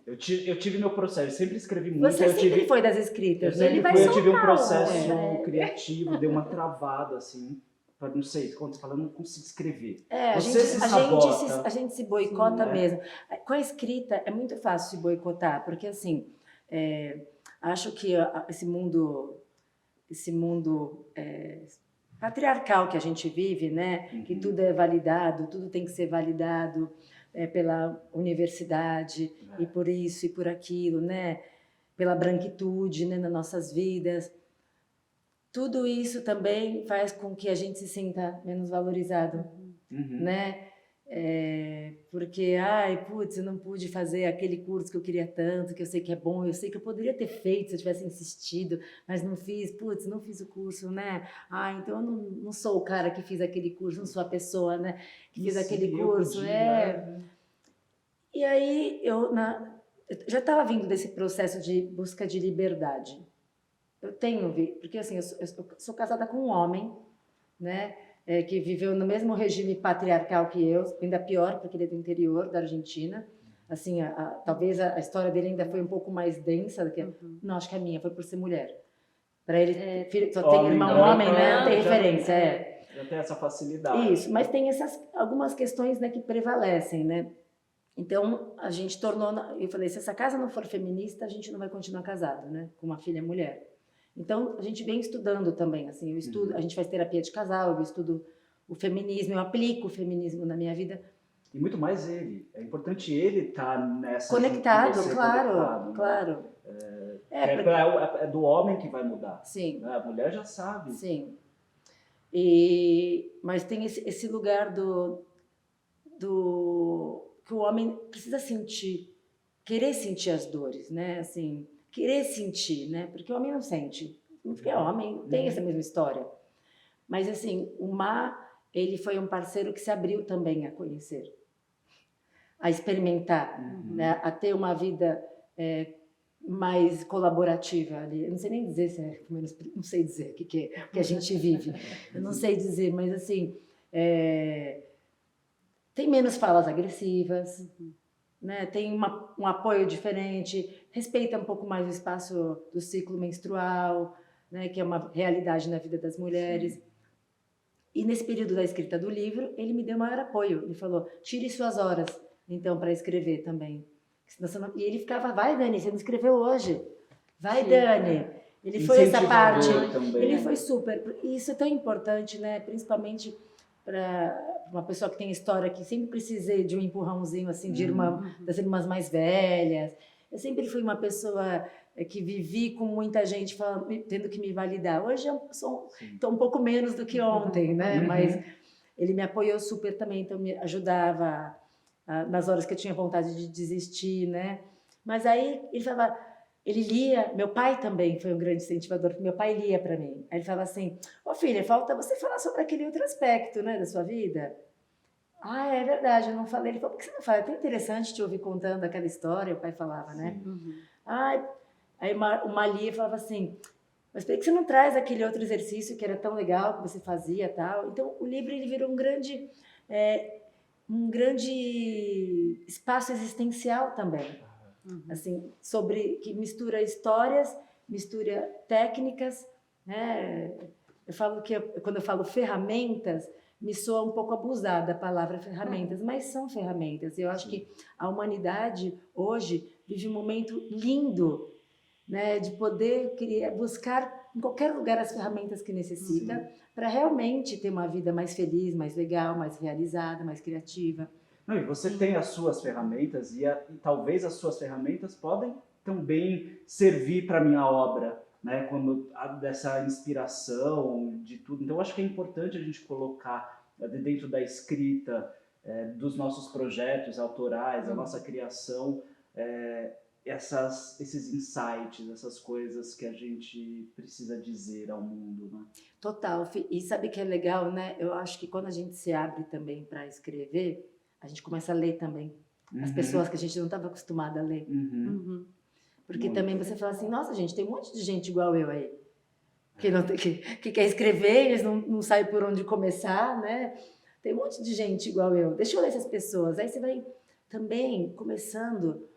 eu tive meu processo, eu sempre escrevi muito. Você sempre foi das escritas, né? Eu tive um processo né? criativo, deu uma travada, assim, não sei, quando você fala, eu não consigo escrever. A Você se gente sabota. a gente se boicota Sim, mesmo. Com a escrita é muito fácil se boicotar, porque assim, acho que esse mundo patriarcal que a gente vive, né? Que tudo é validado, tudo tem que ser validado pela universidade e por isso e por aquilo, né? Pela branquitude, né? Nas nossas vidas. Tudo isso também faz com que a gente se sinta menos valorizado, né? Porque, ai, putz, eu não pude fazer aquele curso que eu queria tanto, que eu sei que é bom, eu sei que eu poderia ter feito se eu tivesse insistido, mas não fiz, putz, não fiz o curso, né? Ah, então eu não sou o cara que fiz aquele curso, não sou a pessoa, né, que fez aquele curso. E aí eu já estava vindo desse processo de busca de liberdade. Eu tenho, porque assim, eu sou casada com um homem, né? Que viveu no mesmo regime patriarcal que eu, ainda pior, porque ele é do interior da Argentina. Assim, talvez a história dele ainda foi um pouco mais densa do que não, acho que a minha foi por ser mulher. Para ele, só tem irmão homem, né? Não tem referência, Já tem essa facilidade. Isso, mas tem algumas questões, né, que prevalecem, né? Então, a gente eu falei, se essa casa não for feminista, a gente não vai continuar casado, né? Com uma filha mulher. Então, a gente vem estudando também, assim, eu estudo, a gente faz terapia de casal, eu estudo o feminismo, eu aplico o feminismo na minha vida. E muito mais ele. É importante ele estar nessa... Conectado, claro, conectado, né? claro. É do homem que vai mudar. Sim. A mulher já sabe. Sim. Mas tem esse lugar que o homem precisa sentir, querer sentir as dores, né? Assim, querer sentir, né? Porque o homem não sente. Porque é homem, tem essa mesma história. Mas, assim, o Mar, ele foi um parceiro que se abriu também a conhecer, a experimentar, né? A ter uma vida mais colaborativa ali. Eu não sei nem dizer se não sei dizer o que a gente vive. Eu não sei dizer, mas, assim, tem menos falas agressivas, né? Tem um apoio diferente, respeita um pouco mais o espaço do ciclo menstrual, né? Que é uma realidade na vida das mulheres. Sim. E nesse período da escrita do livro, ele me deu maior apoio. Ele falou, tire suas horas, então, para escrever também. E ele ficava, vai, Dani, você não escreveu hoje. Vai, sim, Dani. Ele foi essa parte. Também. Ele foi super. E isso é tão importante, né? Principalmente para uma pessoa que tem história, que sempre precisei de um empurrãozinho assim de das irmãs mais velhas. Eu sempre fui uma pessoa que vivi com muita gente tendo que me validar. Hoje eu estou um pouco menos do que ontem, né? Mas ele me apoiou super também, então me ajudava nas horas que eu tinha vontade de desistir, né? Mas aí ele lia, meu pai também foi um grande incentivador, porque meu pai lia para mim. Aí ele falava assim, filha, falta você falar sobre aquele outro aspecto, né, da sua vida. Ah, é verdade, eu não falei. Ele falou, por que você não fala? É tão interessante te ouvir contando aquela história, o pai falava, né? Uhum. Ai, aí o Malia falava assim, mas por que você não traz aquele outro exercício que era tão legal, que você fazia e tal? Então, o livro ele virou um grande espaço existencial também. Uhum. Assim, que mistura histórias, mistura técnicas, né? Eu falo que quando eu falo ferramentas, me soa um pouco abusada a palavra ferramentas, mas são ferramentas. Eu acho que a humanidade hoje vive um momento lindo, né, de poder buscar em qualquer lugar as ferramentas que necessita para realmente ter uma vida mais feliz, mais legal, mais realizada, mais criativa. Não, e você tem as suas ferramentas e talvez as suas ferramentas podem também servir para a minha obra, né? Quando dessa inspiração de tudo. Então, eu acho que é importante a gente colocar dentro da escrita dos nossos projetos autorais, a nossa criação, esses insights, essas coisas que a gente precisa dizer ao mundo, né? Total. E sabe que é legal, né? Eu acho que quando a gente se abre também para escrever, a gente começa a ler também. As pessoas que a gente não estava acostumada a ler. Uhum. Porque Muito. também você fala assim, nossa, gente, tem um monte de gente igual eu aí. Que quer escrever, eles não sabem por onde começar, né? Tem um monte de gente igual eu. Deixa eu ler essas pessoas. Aí você vai também começando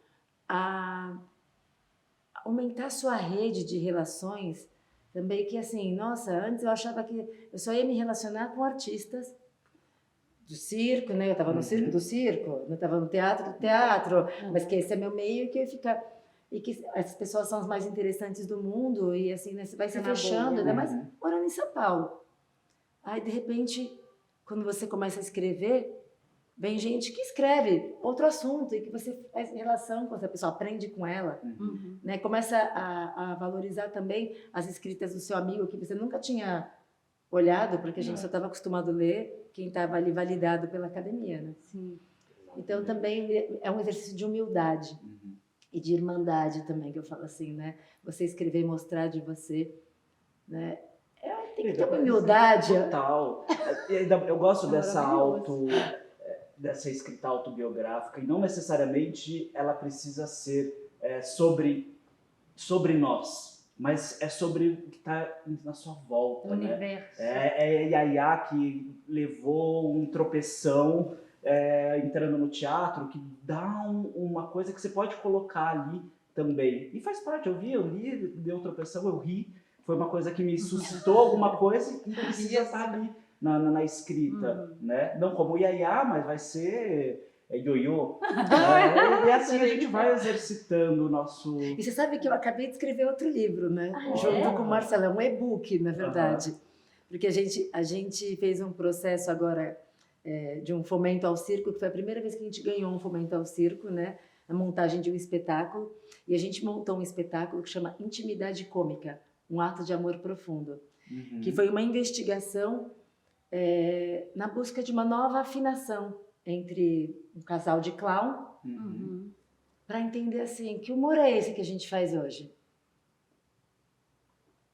a aumentar a sua rede de relações. Também que assim, nossa, antes eu achava que eu só ia me relacionar com artistas do circo, né? Eu estava no circo do circo, eu estava no teatro do teatro, mas que esse é meu meio e que eu ficar e que essas pessoas são as mais interessantes do mundo e assim, né, você vai se fechando, ainda mais morando em São Paulo. Aí de repente, quando você começa a escrever, vem gente que escreve outro assunto e que você faz relação com essa pessoa, aprende com ela, né? Começa a valorizar também as escritas do seu amigo que você nunca tinha olhado, porque a gente só estava acostumado a ler quem estava ali validado pela academia, né? Sim. Então também é um exercício de humildade e de irmandade também, que eu falo assim, né? Você escrever e mostrar de você, né? Tem que ter uma humildade. Total. Eu gosto dessa escrita autobiográfica e não necessariamente ela precisa ser sobre nós, mas é sobre o que está na sua volta, O universo. É Yaya que levou um tropeção entrando no teatro, que dá uma coisa que você pode colocar ali também. E faz parte, eu li, deu tropeção, eu ri, foi uma coisa que me suscitou alguma coisa e precisa estar ali na escrita, né? Não como Yaya, mas vai ser ioiô. E assim a gente vai exercitando o nosso... E você sabe que eu acabei de escrever outro livro, né? Junto com o Marcelo, é um e-book, na verdade. Porque a gente fez um processo agora de um fomento ao circo, que foi a primeira vez que a gente ganhou um fomento ao circo, né? A montagem de um espetáculo. E a gente montou um espetáculo que chama Intimidade Cômica, um ato de amor profundo. Que foi uma investigação na busca de uma nova afinação entre um casal de clown, para entender assim, que humor é esse que a gente faz hoje?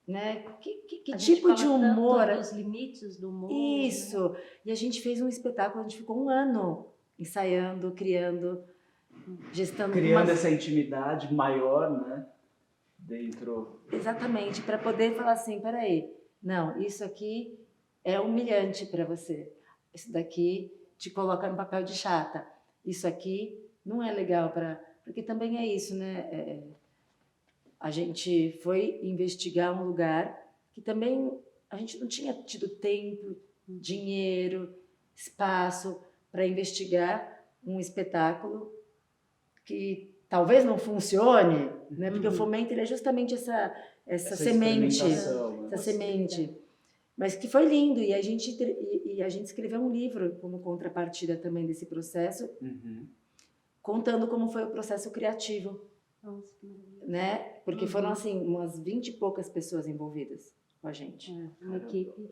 Né? Que tipo de humor? Tanto dos limites do humor. Isso. Né? E a gente fez um espetáculo, a gente ficou um ano ensaiando, criando, gestando. Criando essa intimidade maior, né? Dentro. Exatamente, para poder falar assim, peraí, não, isso aqui é humilhante para você. Isso daqui te coloca no papel de chata. Isso aqui não é legal para... Porque também é isso, né? A gente foi investigar um lugar que também a gente não tinha tido tempo, dinheiro, espaço para investigar um espetáculo que talvez não funcione, né? Porque o fomento ele é justamente essa semente, essa semente. Mas que foi lindo e a gente escreveu um livro como contrapartida também desse processo, contando como foi o processo criativo. Nossa, né? Porque foram assim umas 20 e poucas pessoas envolvidas com a gente. Uma equipe.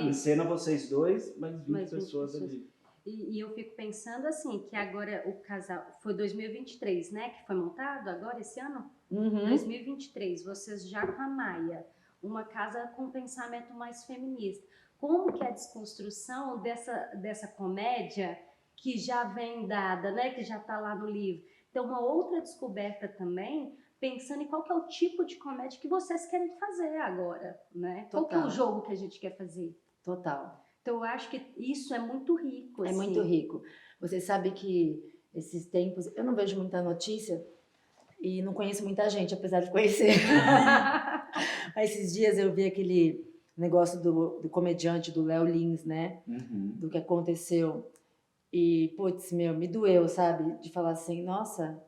Em cena vocês dois, mas 20 pessoas ali. E eu fico pensando assim, que agora o casal... Foi 2023, né? Que foi montado agora, esse ano? 2023, vocês já com a Maia. Uma casa com pensamento mais feminista. Como que é a desconstrução dessa comédia que já vem dada, né? Que já está lá no livro. Então, uma outra descoberta também, pensando em qual que é o tipo de comédia que vocês querem fazer agora, né? Qual que é o Total. jogo que a gente quer fazer? Total. Então, eu acho que isso é muito rico, É assim. muito rico. Você sabe que esses tempos, eu não vejo muita notícia e não conheço muita gente, apesar de conhecer. Mas esses dias eu vi aquele negócio do comediante, do Léo Lins, né? Uhum. Do que aconteceu. E, putz, me doeu, sabe? De falar assim, nossa,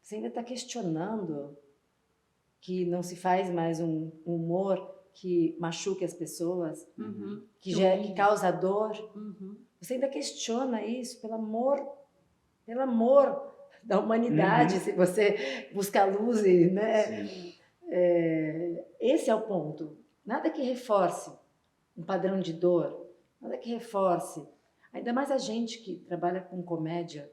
você ainda está questionando que não se faz mais um humor que machuque as pessoas, Uhum. que causa dor. Uhum. Você ainda questiona isso, pelo amor da humanidade, Uhum. se você buscar luz, né? Sim. Esse é o ponto. Nada que reforce um padrão de dor, nada que reforce. Ainda mais a gente que trabalha com comédia,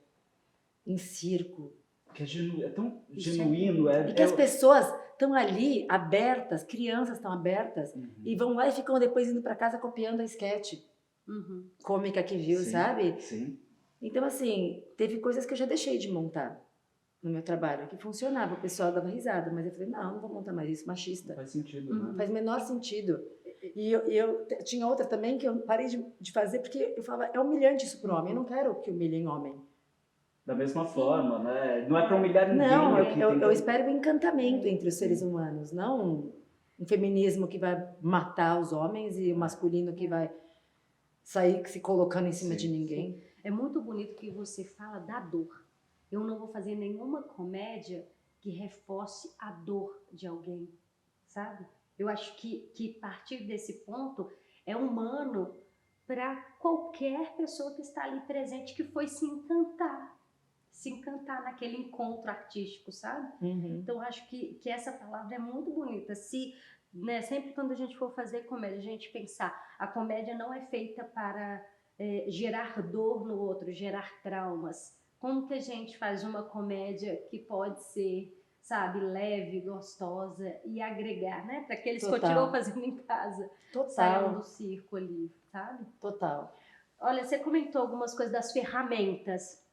em circo. Que é tão Isso é genuíno. E que as pessoas estão ali abertas, crianças estão abertas, Uhum. e vão lá e ficam depois indo para casa copiando a sketch Uhum. cômica que viu, Sim, sabe? Sim. Então, assim, teve coisas que eu já deixei de montar no meu trabalho, que funcionava, o pessoal dava risada, mas eu falei, não vou montar mais isso, machista. Faz sentido, Uhum. né? Faz o menor sentido. E eu tinha outra também que eu parei de fazer, porque eu falava, é humilhante isso pro homem, eu não quero que humilhem homem. Da mesma forma, né? Não é para humilhar ninguém. Não, é que eu tem que- espero o encantamento entre os seres humanos, não um feminismo que vai matar os homens e o masculino que vai sair se colocando em cima Sim. de ninguém. É muito bonito que você fala da dor. Eu não vou fazer nenhuma comédia que reforce a dor de alguém, sabe? Eu acho que a partir desse ponto é humano para qualquer pessoa que está ali presente que foi se encantar naquele encontro artístico, sabe? Uhum. Então, eu acho que essa palavra é muito bonita. Se, né, sempre quando a gente for fazer comédia, a gente pensar, a comédia não é feita para gerar dor no outro, gerar traumas. Como que a gente faz uma comédia que pode ser, sabe, leve, gostosa e agregar, né? Para aqueles que Total. continuam fazendo em casa, saiam do Total, circo ali, sabe? total. Olha, você comentou algumas coisas das ferramentas.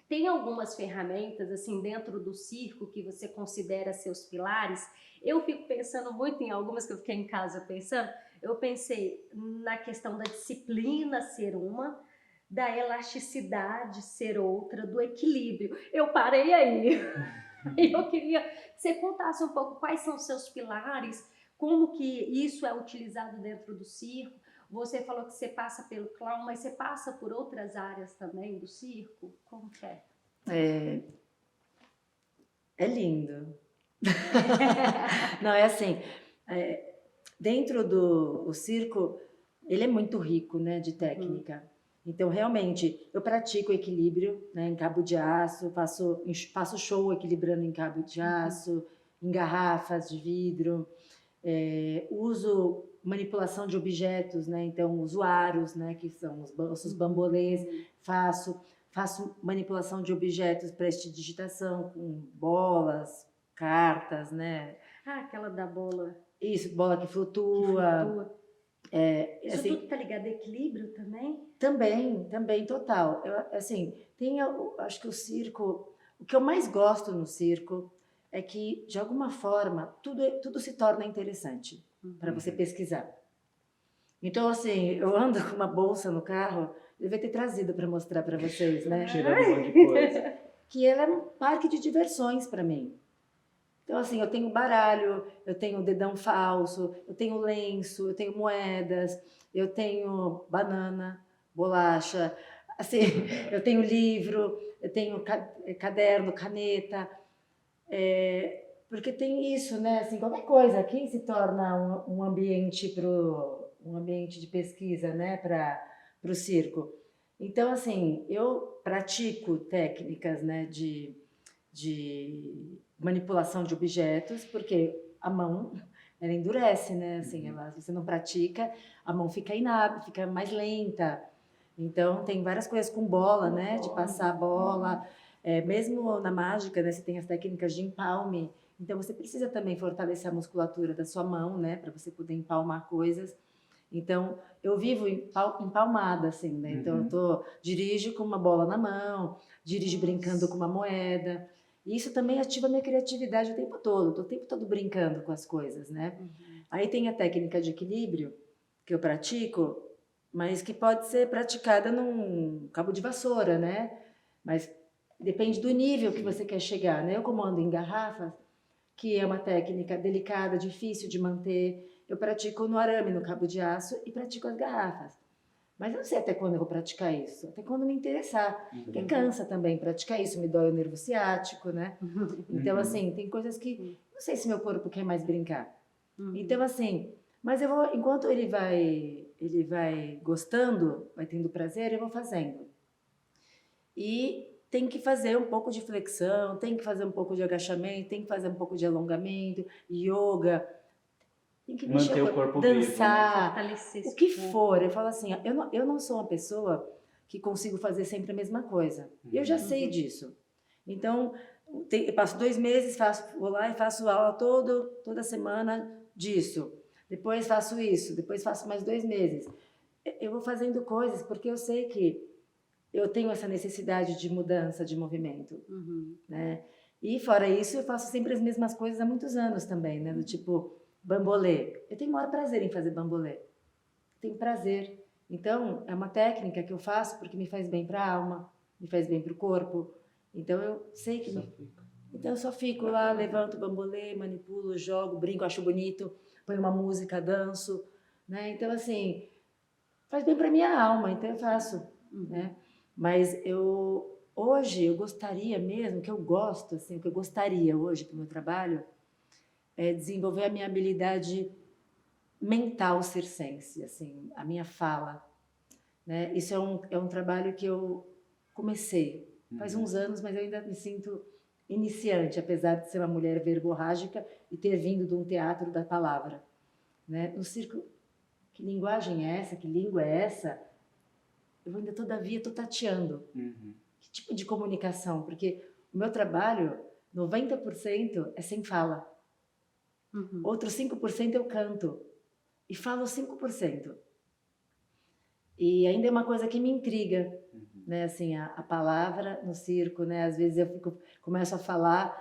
Tem algumas ferramentas, assim, dentro do circo que você considera seus pilares? Eu fico pensando muito em algumas que eu fiquei em casa pensando. Eu pensei na questão da disciplina ser uma, da elasticidade ser outra, do equilíbrio. Eu parei aí. E eu queria que você contasse um pouco quais são os seus pilares, como que isso é utilizado dentro do circo. Você falou que você passa pelo clown, mas você passa por outras áreas também do circo? Como que é? É lindo. Não, é assim, dentro do circo, ele é muito rico, né, de técnica. Então, realmente, eu pratico equilíbrio, né, em cabo de aço, faço show equilibrando em cabo de aço, em garrafas de vidro, uso manipulação de objetos, né, então uso aros, né, que são os bambolês, faço manipulação de objetos para digitação, com bolas, cartas, né? Ah, aquela da bola Isso, bola que que flutua. flutua. Isso Assim, tudo tá ligado a equilíbrio também? também, total. Assim, acho que o circo, o que eu mais gosto no circo é que, de alguma forma, tudo se torna interessante para você pesquisar. Então, assim, eu ando com uma bolsa no carro, eu devia ter trazido para mostrar para vocês, né? Tirando um monte de coisa. Que ela é um parque de diversões para mim. Então, assim, eu tenho baralho, eu tenho dedão falso, eu tenho lenço, eu tenho moedas, eu tenho banana, bolacha, assim, eu tenho livro, eu tenho caderno, caneta, porque tem isso, né? Assim, qualquer coisa aqui se torna um ambiente um ambiente de pesquisa, né? Para o circo. Então, assim, eu pratico técnicas, né? De manipulação de objetos, porque a mão ela endurece, né? Assim, se você não pratica, a mão fica inábil, fica mais lenta. Então, tem várias coisas com bola, né? De passar a bola. Mesmo na mágica, né? Você tem as técnicas de empalme. Então, você precisa também fortalecer a musculatura da sua mão, né? Para você poder empalmar coisas. Então, eu vivo empalmada, assim, né? Então, dirijo com uma bola na mão, dirijo brincando com uma moeda. E isso também ativa a minha criatividade o tempo todo. Estou o tempo todo brincando com as coisas, né? Aí tem a técnica de equilíbrio, que eu pratico, mas que pode ser praticada num cabo de vassoura, né? Mas depende do nível que você quer chegar, né? Eu como ando em garrafas, que é uma técnica delicada, difícil de manter, eu pratico no arame, no cabo de aço, e pratico as garrafas. Mas eu não sei até quando eu vou praticar isso, até quando me interessar, porque cansa também praticar isso, me dói o nervo ciático, né? Então, assim, tem coisas que não sei se meu corpo quer mais brincar. Então, assim, mas eu vou, enquanto ele vai gostando, vai tendo prazer, eu vou fazendo. E tem que fazer um pouco de flexão, tem que fazer um pouco de agachamento, tem que fazer um pouco de alongamento, yoga, tem que mexer Manter o corpo dançar, Fortalecer o que esse corpo. for. Eu falo assim, eu não sou uma pessoa que consigo fazer sempre a mesma coisa. Eu já sei disso. Então, eu passo 2 meses, vou lá e faço aula toda semana disso. Depois faço isso, depois faço mais 2 meses. Eu vou fazendo coisas porque eu sei que eu tenho essa necessidade de mudança, de movimento, né? E fora isso, eu faço sempre as mesmas coisas há muitos anos também, né? Do tipo, bambolê. Eu tenho o maior prazer em fazer bambolê. Tenho prazer. Então, é uma técnica que eu faço porque me faz bem para a alma, me faz bem para o corpo. Então, eu sei que... Então, eu só fico lá, levanto o bambolê, manipulo, jogo, brinco, acho bonito, ponho uma música, danço, né? Então, assim, faz bem para minha alma, então eu faço, né? Mas hoje eu gostaria mesmo, que eu gosto, assim, o que eu gostaria hoje para o meu trabalho é desenvolver a minha habilidade mental circense, assim, a minha fala, né? Isso é um trabalho que eu comecei faz uns anos, mas eu ainda me sinto iniciante, apesar de ser uma mulher verborrágica e ter vindo de um teatro da palavra, né? No circo, que linguagem é essa? Que língua é essa? Eu ainda, todavia, estou tateando. Que tipo de comunicação? Porque o meu trabalho, 90% é sem fala. Outros 5% eu canto. E falo 5%. E ainda é uma coisa que me intriga, né? Assim, a palavra no circo, né? Às vezes eu começo a falar,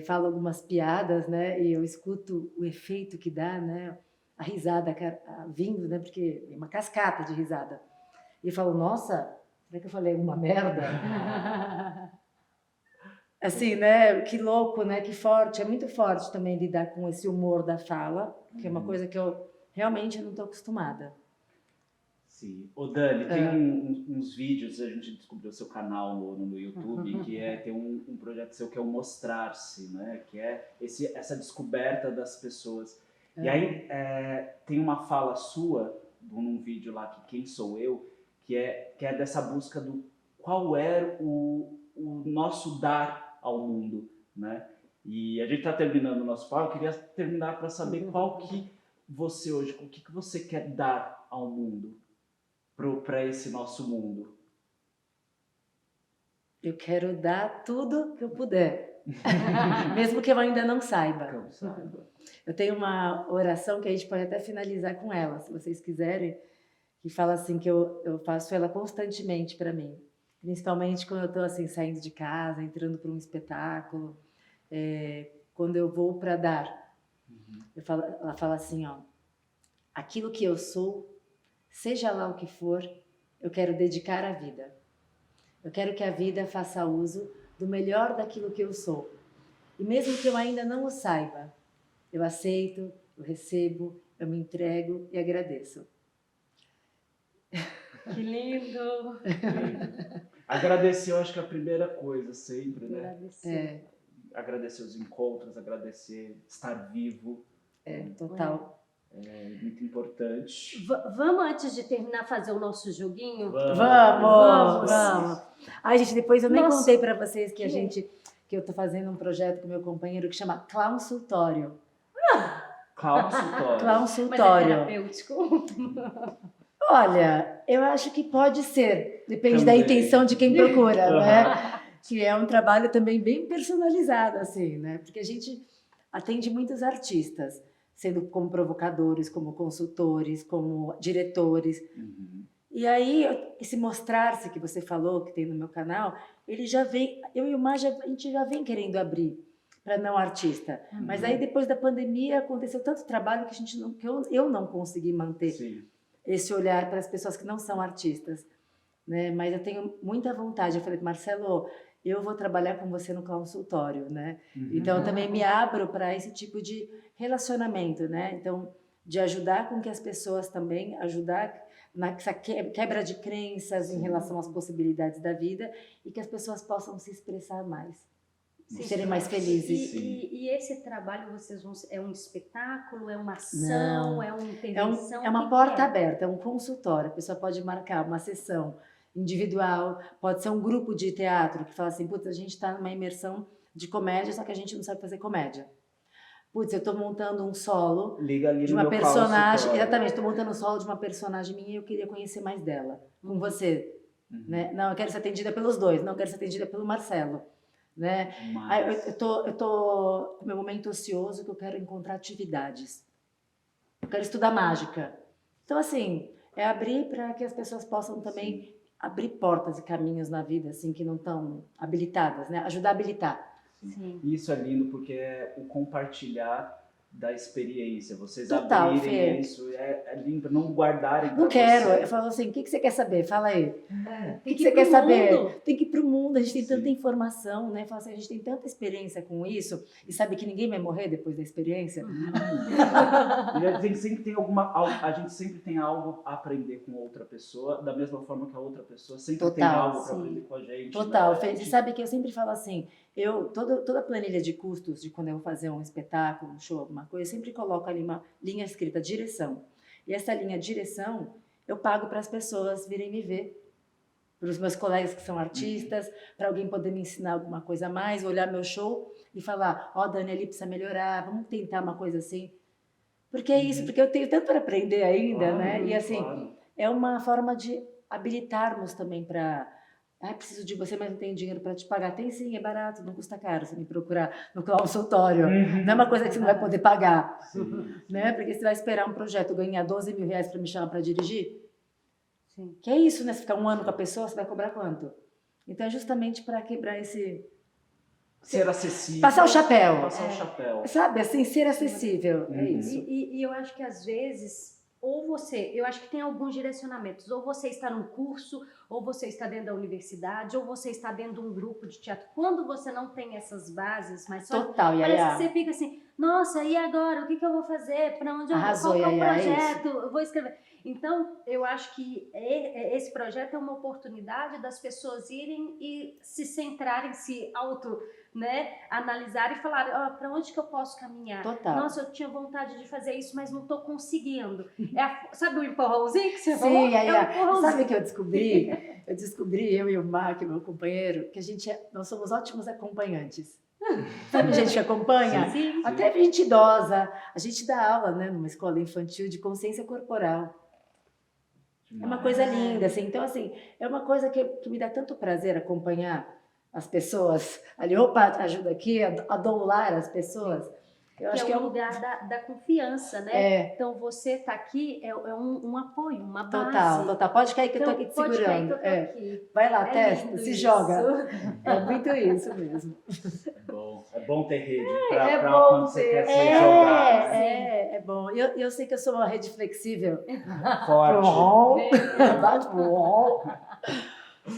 falo algumas piadas, né? E eu escuto o efeito que dá, né? A risada vindo, né? Porque é uma cascata de risada. E eu falo, nossa, será que eu falei uma merda? Assim, né? Que louco, né? Que forte. É muito forte também lidar com esse humor da fala, que é uma coisa que eu realmente não estou acostumada. Sim. Ô Dani, tem uns vídeos, a gente descobriu o seu canal no YouTube, que tem um projeto seu que é o Mostrar-se, né? Que é essa descoberta das pessoas. E aí tem uma fala sua, num vídeo lá, que Quem Sou Eu, que é dessa busca do qual é o nosso dar ao mundo, né? E a gente está terminando o nosso papo, eu queria terminar para saber qual que você hoje, o que você quer dar ao mundo, para esse nosso mundo. Eu quero dar tudo que eu puder, mesmo que eu ainda não saiba. Eu tenho uma oração que a gente pode até finalizar com ela, se vocês quiserem, que fala assim, que eu faço ela constantemente para mim, principalmente quando eu estou assim, saindo de casa, entrando para um espetáculo, quando eu vou para dar. Ela fala assim, ó, aquilo que eu sou, seja lá o que for, eu quero dedicar à vida. Eu quero que a vida faça uso do melhor daquilo que eu sou. E mesmo que eu ainda não o saiba, eu aceito, eu recebo, eu me entrego e agradeço. Que lindo! Agradecer, eu acho que é a primeira coisa sempre, né? Agradecer. Agradecer os encontros, agradecer estar vivo. Total. É muito importante. Vamos, antes de terminar, fazer o nosso joguinho? Vamos! Ai, gente, depois eu nem Nossa, contei para vocês que eu tô fazendo um projeto com meu companheiro que chama Clownsultório. Clownsultório. Clownsultório. Mas é terapêutico? Olha, eu acho que pode ser. Depende Também. da intenção de quem procura, né? Que é um trabalho também bem personalizado, assim, né? Porque a gente atende muitos artistas. sendo como provocadores, como consultores, como diretores. Uhum. E aí, esse mostrar-se que você falou, que tem no meu canal, ele já vem, eu e o Mar, a gente já vem querendo abrir para não artista. Mas aí, depois da pandemia, aconteceu tanto trabalho que, a gente não, que eu não consegui manter Sim. esse olhar para as pessoas que não são artistas. Né? Mas eu tenho muita vontade. Eu falei, Marcelo, eu vou trabalhar com você no consultório, né? Uhum. Então, eu também me abro para esse tipo de relacionamento, né? Então, de ajudar com que as pessoas também, ajudar nessa quebra de crenças em relação às possibilidades da vida e que as pessoas possam se expressar mais, serem mais felizes. E esse trabalho, vocês vão, é um espetáculo, é uma ação, Não. é uma intervenção? É uma porta aberta, é um consultório. A pessoa pode marcar uma sessão individual, pode ser um grupo de teatro que fala assim, putz, a gente está numa imersão de comédia, só que a gente não sabe fazer comédia. Putz, eu estou montando um solo Liga ali de no uma meu personagem, consultório. exatamente, estou montando um solo de uma personagem minha e eu queria conhecer mais dela, com você. Uhum. Né? Não, eu quero ser atendida pelos dois, não, eu quero ser atendida pelo Marcelo. Né? Mas... Eu tô com meu momento ocioso que eu quero encontrar atividades. Eu quero estudar mágica. Então, assim, é abrir para que as pessoas possam também abrir portas e caminhos na vida, assim, que não estão habilitadas, né? Ajudar a habilitar. Sim. Isso é lindo porque é o compartilhar da experiência. Vocês Total, abrirem Fê. isso, é lindo, não guardarem pra Não quero. você. Eu falo assim, o que você quer saber? Fala aí. O Tem que você quer pro saber? mundo. Tem que ir para o mundo, a gente tem Sim. tanta informação, né? Fala assim, a gente tem tanta experiência com isso e sabe que ninguém vai morrer depois da experiência. E a gente sempre tem a gente sempre tem algo a aprender com outra pessoa, da mesma forma que a outra pessoa sempre tem Total, algo para sim. aprender com a gente. Total, né? Fê. Você sabe que eu sempre falo assim, toda a planilha de custos de quando eu vou fazer um espetáculo, um show, alguma coisa, eu sempre coloco ali uma linha escrita direção. E essa linha direção eu pago para as pessoas virem me ver, para os meus colegas que são artistas, para alguém poder me ensinar alguma coisa a mais, olhar meu show e falar, ó, Dani, ali precisa melhorar, vamos tentar uma coisa assim. Porque é isso, porque eu tenho tanto para aprender ainda, Claro, né? E assim, claro. é uma forma de habilitarmos também para... Ah, preciso de você, mas não tenho dinheiro para te pagar. Tem sim, é barato, não custa caro você me procurar no consultório. Não é uma coisa que você não vai poder pagar. Sim. Né? Porque você vai esperar um projeto ganhar 12 mil reais para me chamar para dirigir? Sim. Que é isso, né? Você ficar um ano com a pessoa, você vai cobrar quanto? Então é justamente para quebrar esse... Ser acessível. Passar o chapéu. Passar o chapéu. Sabe, assim, ser acessível. É isso. E eu acho que às vezes, ou você, eu acho que tem alguns direcionamentos, ou você está num curso, ou você está dentro da universidade, ou você está dentro de um grupo de teatro. Quando você não tem essas bases, mas só Total, parece Yaya. que você fica assim, nossa, e agora? O que eu vou fazer? Para onde eu vou? Arrasou, Qual que é o Yaya, é projeto? Eu vou escrever. Então, eu acho que esse projeto é uma oportunidade das pessoas irem e se centrarem, se analisarem e falarem, para onde que eu posso caminhar? Total. Nossa, eu tinha vontade de fazer isso, mas não estou conseguindo. Sabe o empurrãozinho que você Sim, falou? Yaya. É um empurrãozinho. Sabe o que eu descobri? Eu descobri, eu e o Mark, meu companheiro, que nós somos ótimos acompanhantes. Sabe gente que acompanha? Sim. Até gente idosa. A gente dá aula, né, numa escola infantil de consciência corporal. É uma coisa linda, assim. Então, assim, é uma coisa que me dá tanto prazer acompanhar as pessoas ali. Opa, ajuda aqui a doular as pessoas. Eu acho que é um lugar da confiança, né? É. Então, você tá aqui é um apoio, uma base. Total. Pode cair que eu tô aqui te pode segurando. Cair que eu tô aqui. Vai lá, testa, se isso. joga. É muito isso mesmo. É bom ter rede para bom quando você ter. quer se jogar. É bom. Eu sei que eu sou uma rede flexível. Forte.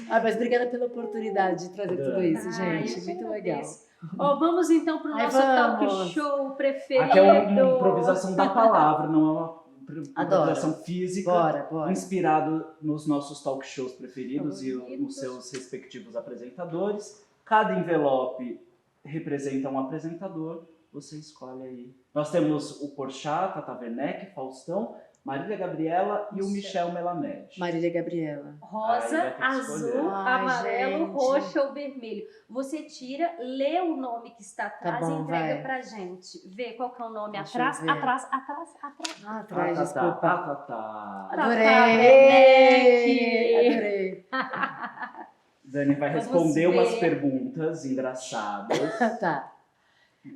Mas obrigada pela oportunidade de trazer tudo isso, gente. Muito legal. Vamos então para o nosso talk show preferido. Aqui é uma improvisação da palavra, não é uma improvisação física. Bora. Inspirado nos nossos talk shows preferidos e nos seus respectivos apresentadores. Cada envelope representa um apresentador. Você escolhe aí. Nós temos o Porchat, Tata Werneck, Faustão, Marília Gabriela e o Michel Melamed. Marília Gabriela. Rosa, azul, amarelo, roxo ou vermelho. Você tira, lê o nome que está atrás e entrega pra gente. Vê qual que é o nome atrás. Atrás, desculpa. Adorei. Dani vai responder umas perguntas engraçadas. Tá.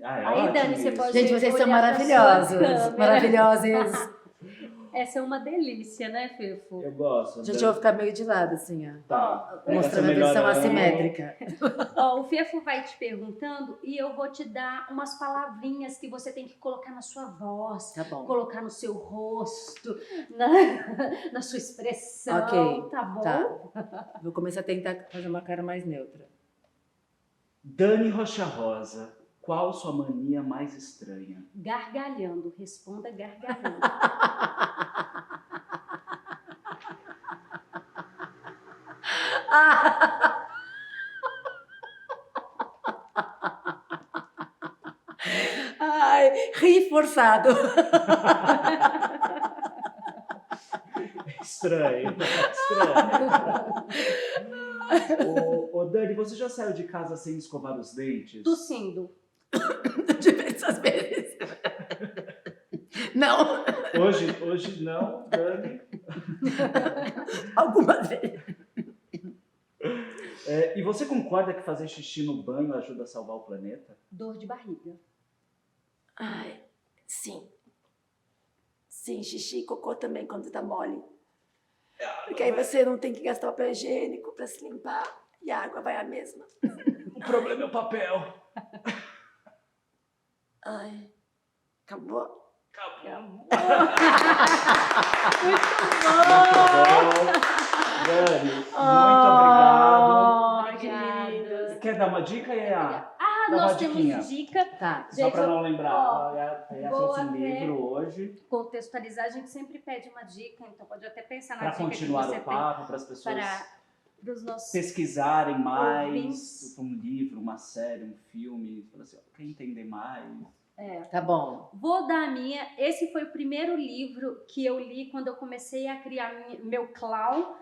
Ah, é Aí, ótimo Dani, você isso. pode- Gente, vocês são olhar pra sua maravilhosos. câmera. Maravilhosos. Essa é uma delícia, né, Fefo? Eu gosto. Gente, eu vou ficar meio de lado, assim, ó. Tá. Pega Mostrando a seu melhor versão ângulo. assimétrica. Ó, o Fefo vai te perguntando e eu vou te dar umas palavrinhas que você tem que colocar na sua voz, Tá bom. colocar no seu rosto, na sua expressão, Ok, tá bom? tá. Vou começar a tentar fazer uma cara mais neutra. Dani Rocha Rosa, qual sua mania mais estranha? Gargalhando, responda gargalhando. Ai, ri forçado. Estranho. Estranho. Ô, Dani, você já saiu de casa sem escovar os dentes? Tossindo. Diversas vezes. Não, Hoje não, Dani. alguma vez. E você concorda que fazer xixi no banho ajuda a salvar o planeta? Dor de barriga. Ai, sim. Sim, xixi e cocô também quando tá mole. Porque aí você não tem que gastar papel higiênico pra se limpar e a água vai a mesma. O problema é o papel. Ai, acabou? Acabou. Muito Dani, muito bom! obrigado. Que lindos. Quer dar uma dica, Yaya? Ah, Dá uma nós diquinha. temos dica. Tá. Só Gente, para não ó, lembrar, Yaya vou trouxe um até livro hoje contextualizar, a gente sempre pede uma dica, então pode até pensar na para dica que continuar você o papo, para as pessoas para os nossos pesquisarem mais ouvintes. um livro, uma série, um filme. Falar assim, ó, quer entender mais? Tá bom. Vou dar a minha. Esse foi o primeiro livro que eu li quando eu comecei a criar meu clown,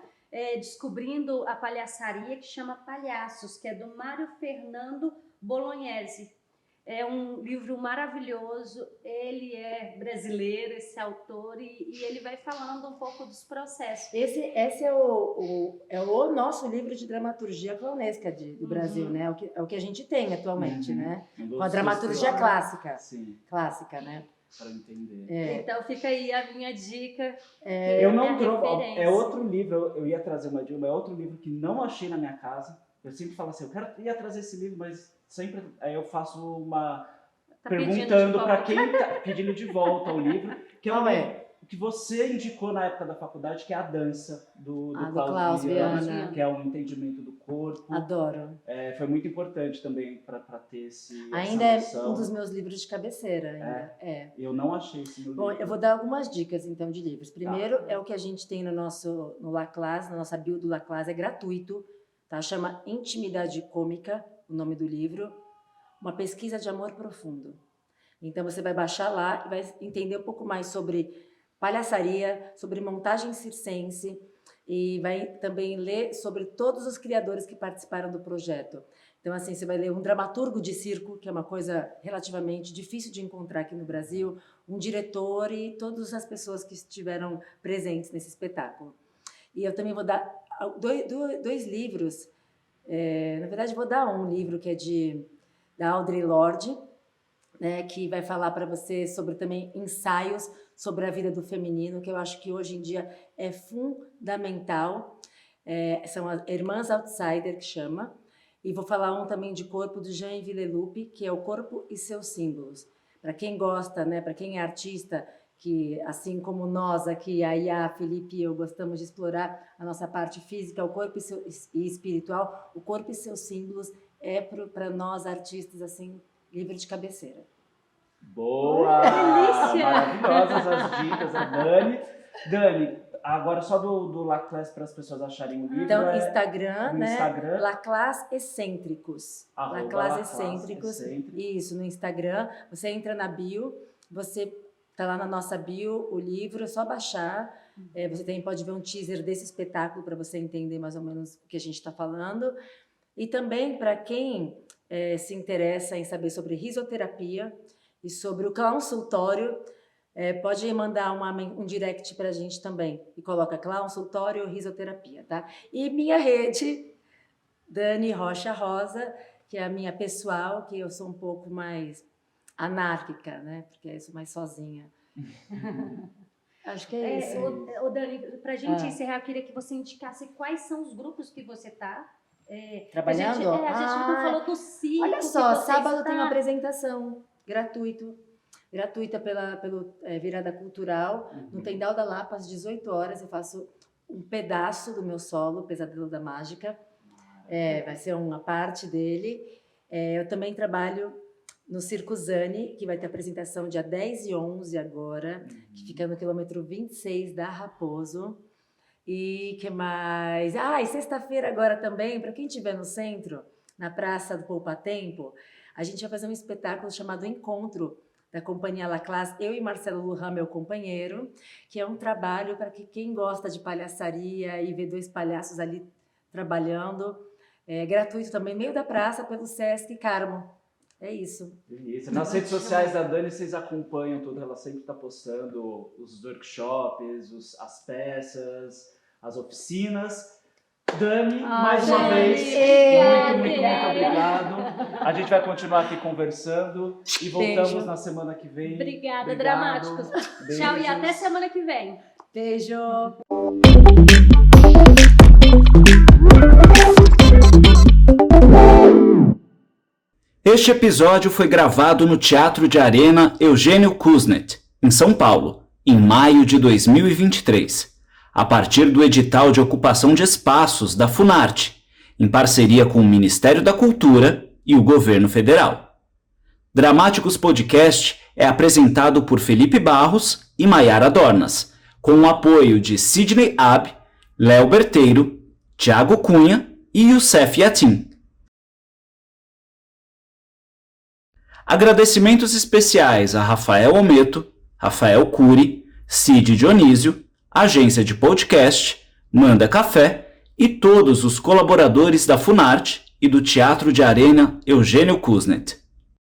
descobrindo a palhaçaria, que chama Palhaços, que é do Mário Fernando Bolognese. É um livro maravilhoso, ele é brasileiro, esse autor, e ele vai falando um pouco dos processos. Esse é o nosso livro de dramaturgia clownesca do Brasil, né? É o que a gente tem atualmente, né? Com a dramaturgia clássica. Sim, Clássica, né? para entender. Então fica aí a minha dica. Eu não trouxe. referência. É outro livro, eu ia trazer uma dica, mas é outro livro que não achei na minha casa. Eu sempre falo assim, ia trazer esse livro, mas sempre aí eu faço uma Tá perguntando para quem tá pedindo de volta o livro, que é um Qual é? livro que você indicou na época da faculdade, que é a dança do do Klaus Klaus Viana, Viana. que é um entendimento do corpo. Adoro. Foi muito importante também para ter Ainda essa é noção. um dos meus livros de cabeceira. Ainda. Eu não achei esse meu Bom, livro. eu vou dar algumas dicas, então, de livros. Primeiro, Tá. é o que a gente tem no La Classe, na nossa bio do La Classe, é gratuito, tá? Chama Intimidade Cômica, o nome do livro. Uma pesquisa de amor profundo. Então, você vai baixar lá e vai entender um pouco mais sobre palhaçaria, sobre montagem circense, e vai também ler sobre todos os criadores que participaram do projeto. Então, assim, você vai ler um dramaturgo de circo, que é uma coisa relativamente difícil de encontrar aqui no Brasil, um diretor e todas as pessoas que estiveram presentes nesse espetáculo. E eu também vou dar dois livros, na verdade, vou dar um livro que é da Audre Lorde, né, que vai falar para você sobre também ensaios sobre a vida do feminino, que eu acho que hoje em dia é fundamental. São as Irmãs Outsider, que chama. E vou falar um também de corpo do Jean Villelupe, que é o corpo e seus símbolos. Para quem gosta, né, para quem é artista, que assim como nós aqui, a Iá, Felipe e eu, gostamos de explorar a nossa parte física, o corpo e espiritual, o corpo e seus símbolos é para nós artistas assim, livro de cabeceira. Boa! delícia! Maravilhosas as dicas da Dani. Dani, agora só do La Classe para as pessoas acharem o livro. Então, Instagram, no né? Instagram. La Classe Excêntricos. Arroba La Classe La Classe Excêntricos. Excêntricos. Isso, no Instagram. Você entra na bio, você tá lá na nossa bio o livro, é só baixar. Você também pode ver um teaser desse espetáculo para você entender mais ou menos o que a gente está falando. E também para quem se interessa em saber sobre risoterapia e sobre o consultório, pode mandar um direct para a gente também e coloca consultório risoterapia, tá? E minha rede, Dani Rocha Rosa, que é a minha pessoal, que eu sou um pouco mais anárquica, né? Porque aí eu sou mais sozinha. Acho que é isso. Ô Dani, pra gente encerrar, eu queria que você indicasse quais são os grupos que você tá Trabalhando? A gente não falou do circo. Olha só, que você sábado está. tem uma apresentação gratuita pelo Virada Cultural, no Tendal da Lapa, às 18 horas. Eu faço um pedaço do meu solo, Pesadelo da Mágica. Vai ser uma parte dele. Eu também trabalho no Circo Zani, que vai ter apresentação dia 10 e 11 agora, que fica no quilômetro 26 da Raposo. E que mais? E sexta-feira agora também, para quem estiver no centro, na Praça do Poupa Tempo, a gente vai fazer um espetáculo chamado Encontro, da Companhia La Classe, eu e Marcelo Lujan, meu companheiro, que é um trabalho para que quem gosta de palhaçaria e ver dois palhaços ali trabalhando, gratuito também, meio da praça, pelo Sesc Carmo. É isso. Isso. Nas redes sociais da Dani, vocês acompanham tudo. Ela sempre está postando os workshops, as peças, as oficinas. Dani, mais uma vez, muito obrigado. A gente vai continuar aqui conversando e voltamos na semana que vem. Obrigada, Dramáticos. Beijos. Tchau e até semana que vem. Beijo! Este episódio foi gravado no Teatro de Arena Eugênio Kuznet, em São Paulo, em maio de 2023, a partir do edital de ocupação de espaços da Funarte, em parceria com o Ministério da Cultura e o Governo Federal. Dramáticos Podcast é apresentado por Felipe Barros e Maiara Dornas, com o apoio de Sidney Ab, Léo Berteiro, Thiago Cunha e Youssef Yatin. Agradecimentos especiais a Rafael Ometo, Rafael Cury, Cid Dionísio, Agência de Podcast, Manda Café e todos os colaboradores da Funarte e do Teatro de Arena Eugênio Kuznet.